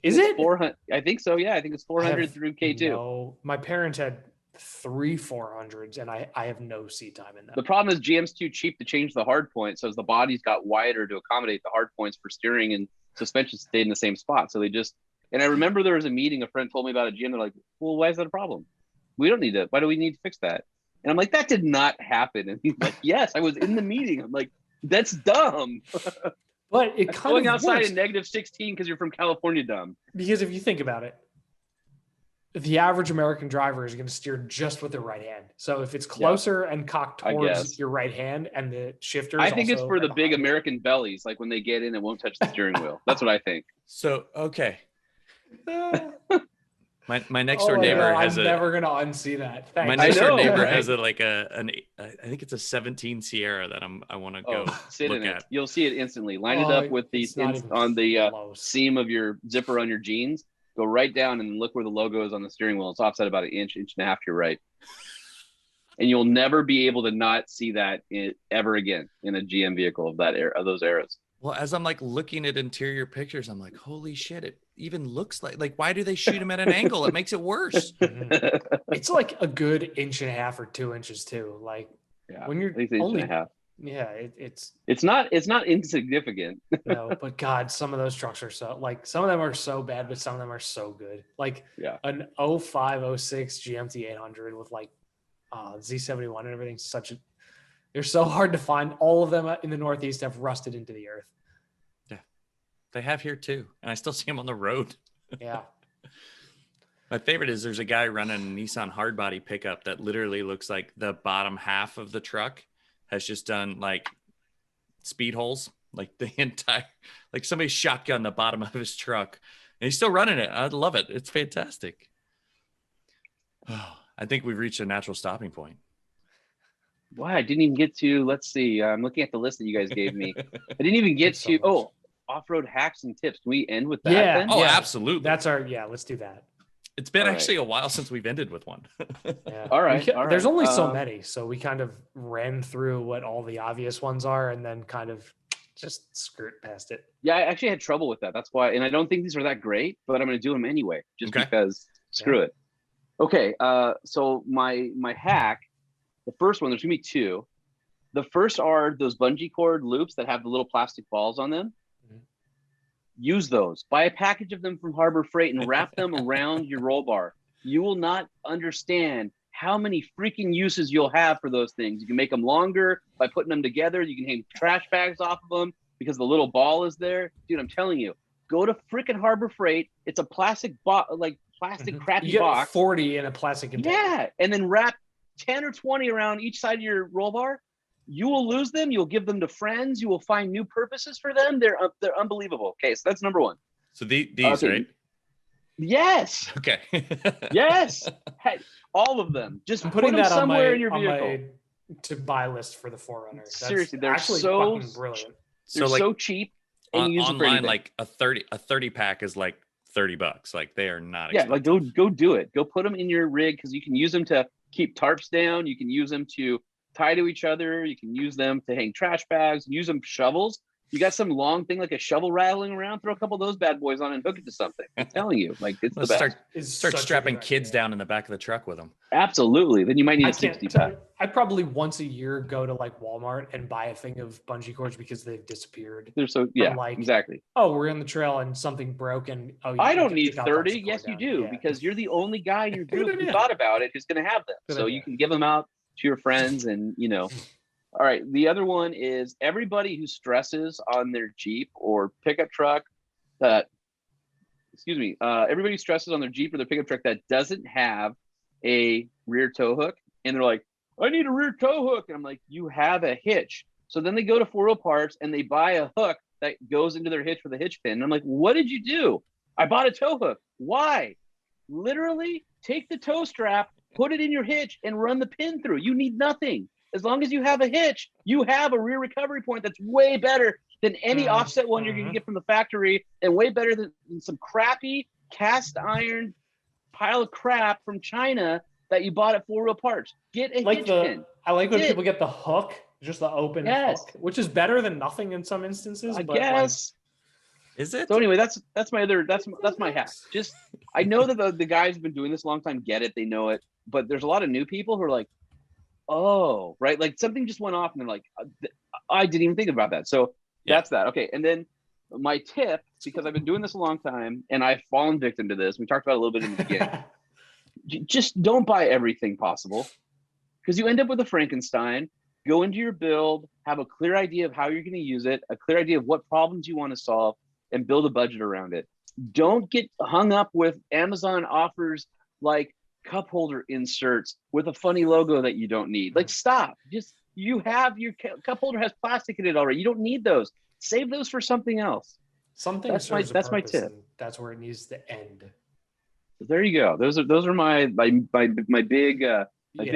Is it 400? I think so. Yeah, I think it's 400 through K2. No, my parents had 3 400s, and I have no seat time in that. The problem is GM's too cheap to change the hard points, so as the bodies got wider to accommodate the hard points for steering and suspension stayed in the same spot. So they just. And I remember there was a meeting. A friend told me about a GM. They're like, "Well, why is that a problem? We don't need to. Why do we need to fix that?" And I'm like, "That did not happen." And he's like, "Yes, I was in the meeting." I'm like, "That's dumb." But it kind going of outside works. in -16 because you're from California, dumb. Because if you think about it, the average American driver is going to steer just with their right hand. So if it's closer and cocked towards your right hand, and the shifter, I think it's for the big American bellies, like when they get in, it won't touch the steering wheel. That's what I think. So okay. My next door neighbor has I'm never gonna unsee that. Thanks. My next door know, neighbor right? has I think it's a 17 Sierra that I want to go sit look in it. at. You'll see it instantly. Line it up with it's the not even on the close. seam of your zipper on your jeans. Go right down and look where the logo is on the steering wheel. It's offset about an inch and a half to your right. And you'll never be able to not see that ever again in a GM vehicle of those eras. Well, as I'm like looking at interior pictures, I'm like, holy shit, it even looks like why do they shoot them at an angle? It makes it worse. It's like a good inch and a half or 2 inches too. Like when you're only inch and a half. Yeah, it's not insignificant. No, but God, some of those trucks are some of them are so bad, but some of them are so good. Like an 05, 06 GMT 800 with like Z71 and everything. They're so hard to find. All of them in the Northeast have rusted into the earth. Yeah, they have here too, and I still see them on the road. Yeah. My favorite is there's a guy running a Nissan hardbody pickup that literally looks like the bottom half of the truck has just done like speed holes, like the entire, like somebody shotgunned the bottom of his truck, and he's still running it. I love it. It's fantastic. Oh, I think we've reached a natural stopping point. Wow, I didn't even get to, let's see. I'm looking at the list that you guys gave me. I didn't even get to, off-road hacks and tips. Can we end with that? Yeah. Then? Oh, yeah. Absolutely. Let's do that. It's been actually a while since we've ended with one. Yeah. All right. There's only so many. So we kind of ran through what all the obvious ones are and then kind of just skirt past it. Yeah, I actually had trouble with that. That's why, and I don't think these are that great, but I'm going to do them anyway, just because screw it. Okay. So my hack, the first one, there's gonna be two. The first are those bungee cord loops that have the little plastic balls on them. Mm-hmm. Use those. Buy a package of them from Harbor Freight and wrap them around your roll bar. You will not understand how many freaking uses you'll have for those things. You can make them longer by putting them together. You can hang trash bags off of them because the little ball is there. Dude, I'm telling you, go to freaking Harbor Freight. It's a plastic crappy you get box. 40 in a plastic container. Yeah, and then wrap 10 or 20 around each side of your roll bar. You will lose them. You'll give them to friends. You will find new purposes for them. They're unbelievable. Okay, so that's number one. So these, right? Yes. Okay. Yes. Hey, all of them. Just putting put them that somewhere on in your vehicle. To buy list for the 4Runner. That's seriously, they're actually so fucking brilliant. They're so cheap. And you use online, like a 30 pack is like $30. Like they are not expensive. Like go do it. Go put them in your rig because you can use them to keep tarps down. You can use them to tie to each other. You can use them to hang trash bags. Use them shovels. You got some long thing like a shovel rattling around, throw a couple of those bad boys on and hook it to something. I'm telling you, like it's the best. Start strapping kids down in the back of the truck with them. Absolutely. Then you might need a 60 pack. I probably once a year go to like Walmart and buy a thing of bungee cords because they've disappeared. They're so exactly. Oh, we're on the trail and something broke and I don't need 30. Yes, you do, because you're the only guy in your group who thought about it who's going to have them. So you can give them out to your friends and All right. The other one is everybody who stresses on their Jeep or pickup truck everybody who stresses on their Jeep or their pickup truck that doesn't have a rear tow hook. And they're like, I need a rear tow hook. And I'm like, you have a hitch. So then they go to 4 Wheel Parts and they buy a hook that goes into their hitch with a hitch pin. And I'm like, what did you do? I bought a tow hook. Why? Literally take the tow strap, put it in your hitch and run the pin through. You need nothing. As long as you have a hitch, you have a rear recovery point that's way better than any offset one you're going to get from the factory and way better than some crappy cast iron pile of crap from China that you bought at 4 Wheel Parts. Get a hitch pin. I like when people get the hook, just the open hook, which is better than nothing in some instances. I guess. Is it? So anyway, that's my hack. Just I know that the guys who've been doing this a long time get it, they know it, but there's a lot of new people who are like, oh, right, like something just went off and they're like, I didn't even think about that. So that's that. Okay, and then my tip, because I've been doing this a long time and I've fallen victim to this. We talked about it a little bit in the beginning. Just don't buy everything possible because you end up with a Frankenstein. Go into your build, have a clear idea of how you're going to use it, a clear idea of what problems you want to solve, and build a budget around it. Don't get hung up with Amazon offers like cup holder inserts with a funny logo that you don't need. Like, stop. Just, you have your cup holder has plastic in it already. You don't need those. Save those for something else. That's my tip. That's where it needs to end. There you go. Those are my big big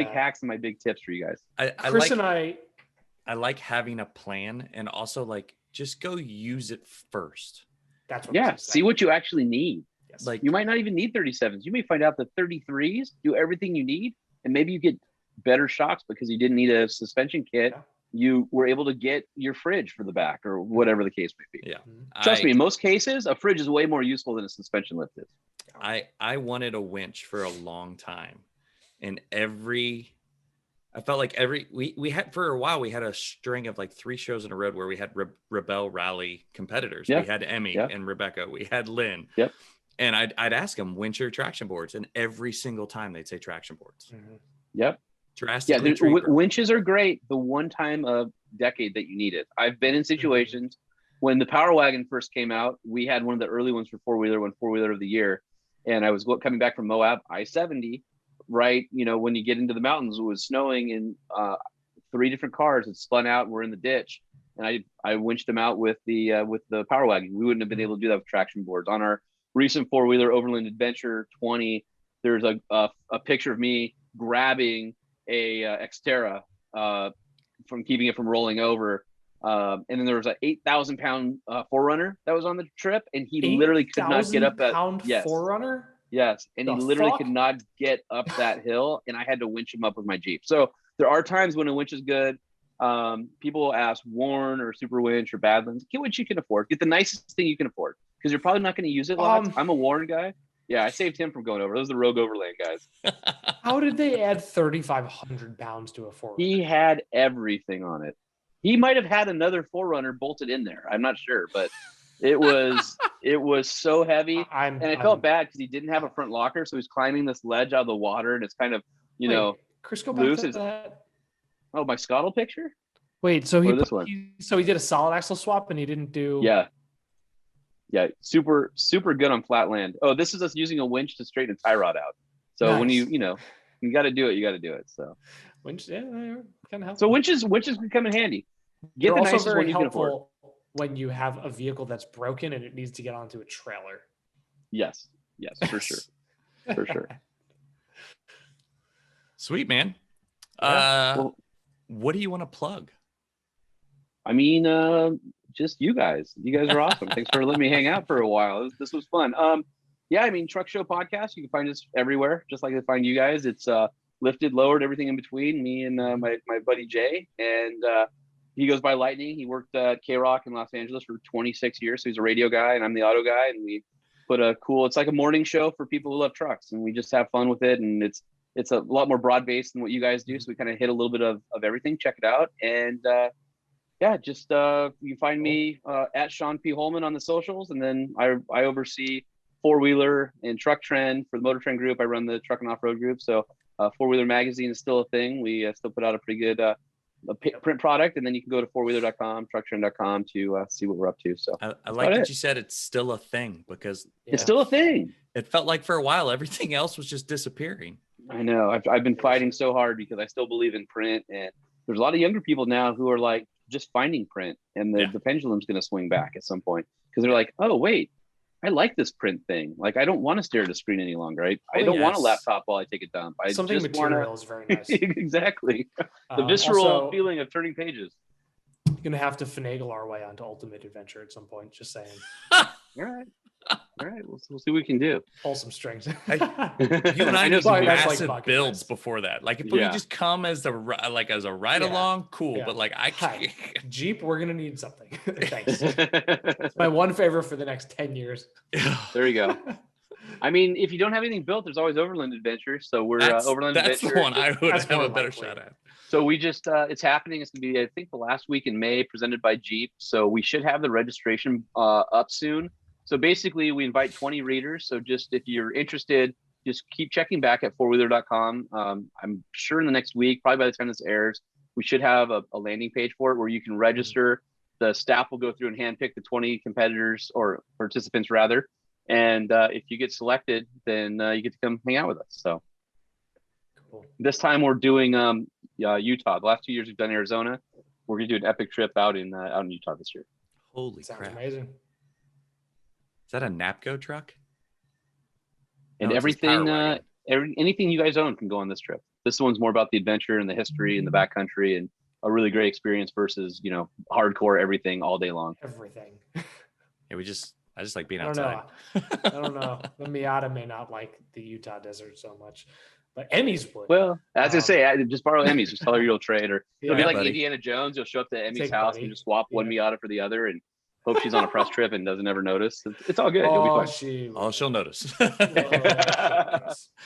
hacks and my big tips for you guys. I like having a plan, and also like just go use it first. That's what see what you actually need. Yes. Like you might not even need 37s. You may find out that 33s do everything you need, and maybe you get better shocks because you didn't need a suspension kit. Yeah. You were able to get your fridge for the back or whatever the case may be. Yeah. Trust me, in most cases, a fridge is way more useful than a suspension lift is. I wanted a winch for a long time, and I felt like we had for a while, we had a string of like 3 shows in a row where we had Rebel Rally competitors. Yeah. We had Emmy and Rebecca. We had Lynn. Yep. And I'd ask them, winch or traction boards? And every single time they'd say traction boards. Mm-hmm. Yep. Drastically. Winches are great the one time a decade that you need it. I've been in situations when the Power Wagon first came out. We had one of the early ones for four-wheeler, won four-wheeler of the year. And I was coming back from Moab, I-70, right? You know, when you get into the mountains, it was snowing and 3 different cars had spun out and were in the ditch. And I winched them out with the Power Wagon. We wouldn't have been able to do that with traction boards. On our recent four-wheeler Overland Adventure 20, there's a picture of me grabbing a Xterra from keeping it from rolling over. And then there was an 8,000-pound 4Runner that was on the trip, and he literally could not get up that 4Runner. Yes, and he literally could not get up that hill, and I had to winch him up with my Jeep. So there are times when a winch is good. People will ask Warn or Super Winch or Badlands. Get what you can afford. Get the nicest thing you can afford because you're probably not going to use it lots. I'm a Warn guy. Yeah, I saved him from going over. Those are the Rogue Overland guys. How did they add 3,500 pounds to a 4Runner? He had everything on it. He might have had another 4Runner bolted in there. I'm not sure, but it was so heavy. I felt bad because he didn't have a front locker, so he's climbing this ledge out of the water, and it's kind of Chris, go loose. back to that. Oh, my Scottle picture. Wait, so he did a solid axle swap, and he didn't do. Yeah, super good on flat land. Oh, this is us using a winch to straighten a tie rod out. So when you got to do it, you got to do it. So winch, kind of helpful. So winches can come in handy. Get the nicest one you can afford. When you have a vehicle that's broken and it needs to get onto a trailer. Yes, for sure. Sweet, man. What do you want to plug? I mean, just you guys. You guys are awesome. Thanks for letting me hang out for a while. This was fun. I mean, Truck Show Podcast. You can find us everywhere, just like I find you guys. It's lifted, lowered, everything in between. Me and my buddy Jay, and he goes by Lightning. He worked at K-Rock in Los Angeles for 26 years. So he's a radio guy and I'm the auto guy. And we put it's like a morning show for people who love trucks, and we just have fun with it. And it's a lot more broad based than what you guys do. So we kind of hit a little bit of everything. Check it out. And you can find me at Sean P. Holman on the socials. And then I oversee four-wheeler and truck trend for the Motor Trend group. I run the truck and off-road group. So four-wheeler magazine is still a thing. We still put out a pretty good print product, and then you can go to fourwheeler.com, trucktrend.com to see what we're up to. So I like that you said it's still a thing, because it's still a thing. It felt like for a while everything else was just disappearing. I know. I've been fighting so hard because I still believe in print, and there's a lot of younger people now who are like just finding print, and the pendulum's going to swing back at some point because they're like, oh wait, I like this print thing. Like, I don't want to stare at a screen any longer. I don't want a laptop while I take a dump. Something just material is very nice. Exactly. The visceral feeling of turning pages. You're going to have to finagle our way onto Ultimate Adventure at some point. Just saying. All right. We'll see what we can do. Pull some strings. You and I need massive builds before that. Like, if we just come as a ride along, cool. Yeah. But like, I can't. Jeep, we're gonna need something. Thanks. It's my one favor for the next 10 years. There you go. I mean, if you don't have anything built, there's always Overland Adventure. So we're Overland Adventure. That's the one I would have a better shot at. So we just, it's happening. It's gonna be, I think, the last week in May, presented by Jeep. So we should have the registration up soon. So basically, we invite 20 readers. So just if you're interested, just keep checking back at fourwheeler.com. I'm sure in the next week, probably by the time this airs, we should have a landing page for it where you can register. The staff will go through and handpick the 20 competitors or participants rather. And if you get selected, then you get to come hang out with us. So cool. This time we're doing Utah. The last 2 years we've done Arizona. We're gonna do an epic trip out in Utah this year. Holy Sounds crap! Amazing. Is that a Napco truck? And No, it's his everything, power wagon. anything you guys own can go on this trip. This one's more about the adventure and the history and the backcountry, and a really great experience versus, you know, hardcore everything all day long. Everything. Yeah, I just like being I don't outside. know. I don't know. The Miata may not like the Utah desert so much, but Emmy's would. Well, as I say, just borrow Emmy's. Just tell her you'll trade, or it'll be Yeah, like buddy. Indiana Jones. You'll show up to Emmy's Take house buddy. and just swap one Yeah. Miata for the other, and hope she's on a press trip and doesn't ever notice. It's all good. You'll be Oh, fine. She'll notice.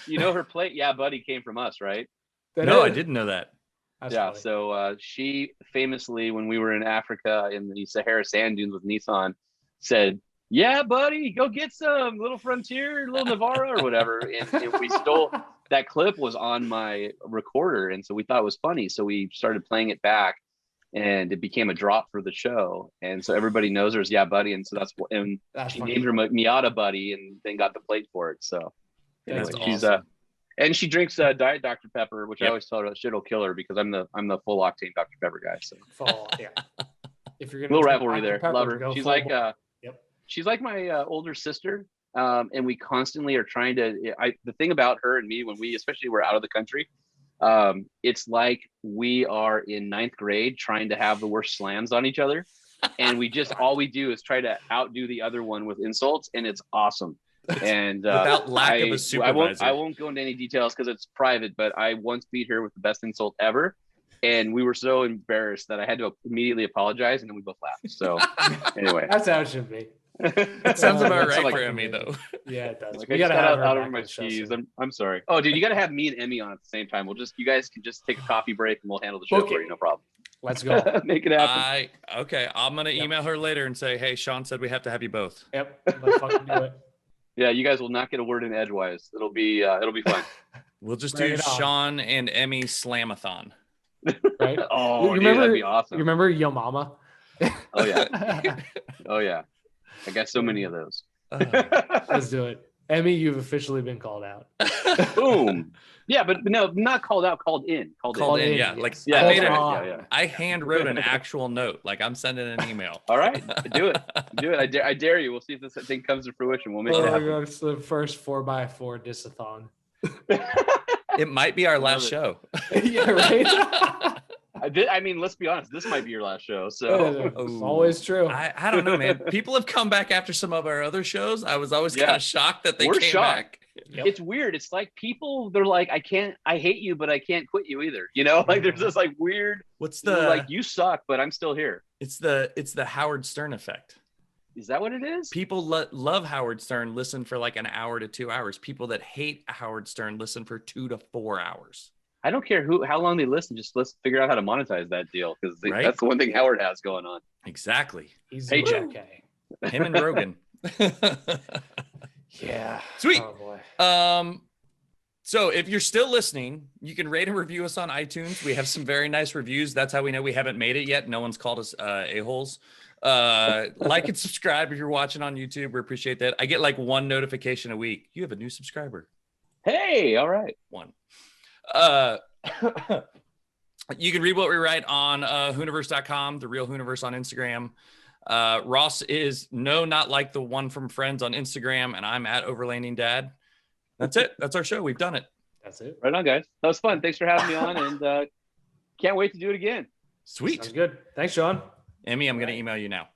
You know her plate, yeah, buddy, came from us, right? No, I didn't know that. That's Yeah. funny. So she famously, when we were in Africa in the Sahara sand dunes with Nissan, said, "Yeah, buddy, go get some Little Frontier, Little Navarro, or whatever." And we stole that clip was on my recorder, and so we thought it was funny. So we started playing it back, and it became a drop for the show. And so everybody knows her as "Yeah, buddy," and so that's what. And That's she funny. named her Miata Buddy, and then got the plate for it. So That's anyway, awesome. she's and she drinks Diet Dr Pepper, which I Yep. always tell her shit'll kill her because I'm the full octane Dr Pepper guy. So Fall, yeah. If you're gonna little drink rivalry Dr. there. Pepper, Love her. go She's full like bore. she's like my older sister, and we constantly are trying to. The thing about her and me when we, especially we're out of the country, it's like we are in ninth grade trying to have the worst slams on each other, and we just all we do is try to outdo the other one with insults, and it's awesome. And Without lack of a supervisor. I won't go into any details because it's private, but I once beat her with the best insult ever. And we were so embarrassed that I had to immediately apologize, and then we both laughed. So anyway, That's how it should be. That sounds about That's right like- for Emmy, though. Yeah, it does. Like, We I gotta just got have her out back over my on the show skis. soon. I'm sorry. Oh, dude, you got to have me and Emmy on at the same time. You guys can just take a coffee break, and we'll handle the show Book for it. you. No problem. Let's go. Make it happen. Okay, I'm gonna email her later and say, hey, Sean said we have to have you both. Yep. Let's fucking do it. Yeah, you guys will not get a word in edgewise. It'll be fun. We'll just Bring do it on. Sean and Emmy slamathon. Right? Oh, You dude, that'd remember- be awesome. You remember Yo Mama? Oh yeah, oh yeah. I got so many of those. Let's do it. Emmy, you've officially been called out. Boom. Yeah, but no, not called out. Called in. Called in, in, yeah. yes. Like Yeah, I made that's it. right. on. Yeah. I hand wrote an actual note. Like I'm sending an email. All right, do it. Do it. I dare you. We'll see if this thing comes to fruition. We'll make it Oh my happen. god, it's the first 4x4 disathon. It might be our Love last it. show. Yeah, right? I mean, let's be honest. This might be your last show. So It's always true. I don't know, man. People have come back after some of our other shows. I was always Yeah. kind of shocked that they We're came shocked. back. Yep. it's weird. It's like people, they're like, I hate you, but I can't quit you either. You know, like there's this like weird, What's they're the like, you suck, but I'm still here. it's the Howard Stern effect. Is that what it is? People love Howard Stern, listen for like an hour to 2 hours. People that hate Howard Stern listen for 2 to 4 hours. I don't care how long they listen. Just let's figure out how to monetize that deal because Right? that's the one thing Howard has going on. Exactly. He's Paycheck. okay. Him and Rogan. Yeah. Sweet. Oh boy. So if you're still listening, you can rate and review us on iTunes. We have some very nice reviews. That's how we know we haven't made it yet. No one's called us a-holes. Like and subscribe if you're watching on YouTube. We appreciate that. I get like 1 notification a week. You have a new subscriber. Hey, all right. 1. You can read what we write on Hooniverse.com, the real Hooniverse on Instagram. Ross is not like the one from Friends on Instagram, and I'm at Overlanding Dad. That's it. That's our show. We've done it. That's it. Right on, guys. That was fun. Thanks for having me on, and can't wait to do it again. Sweet. Sounds good. Thanks, Sean. Emmy, I'm going to email you now.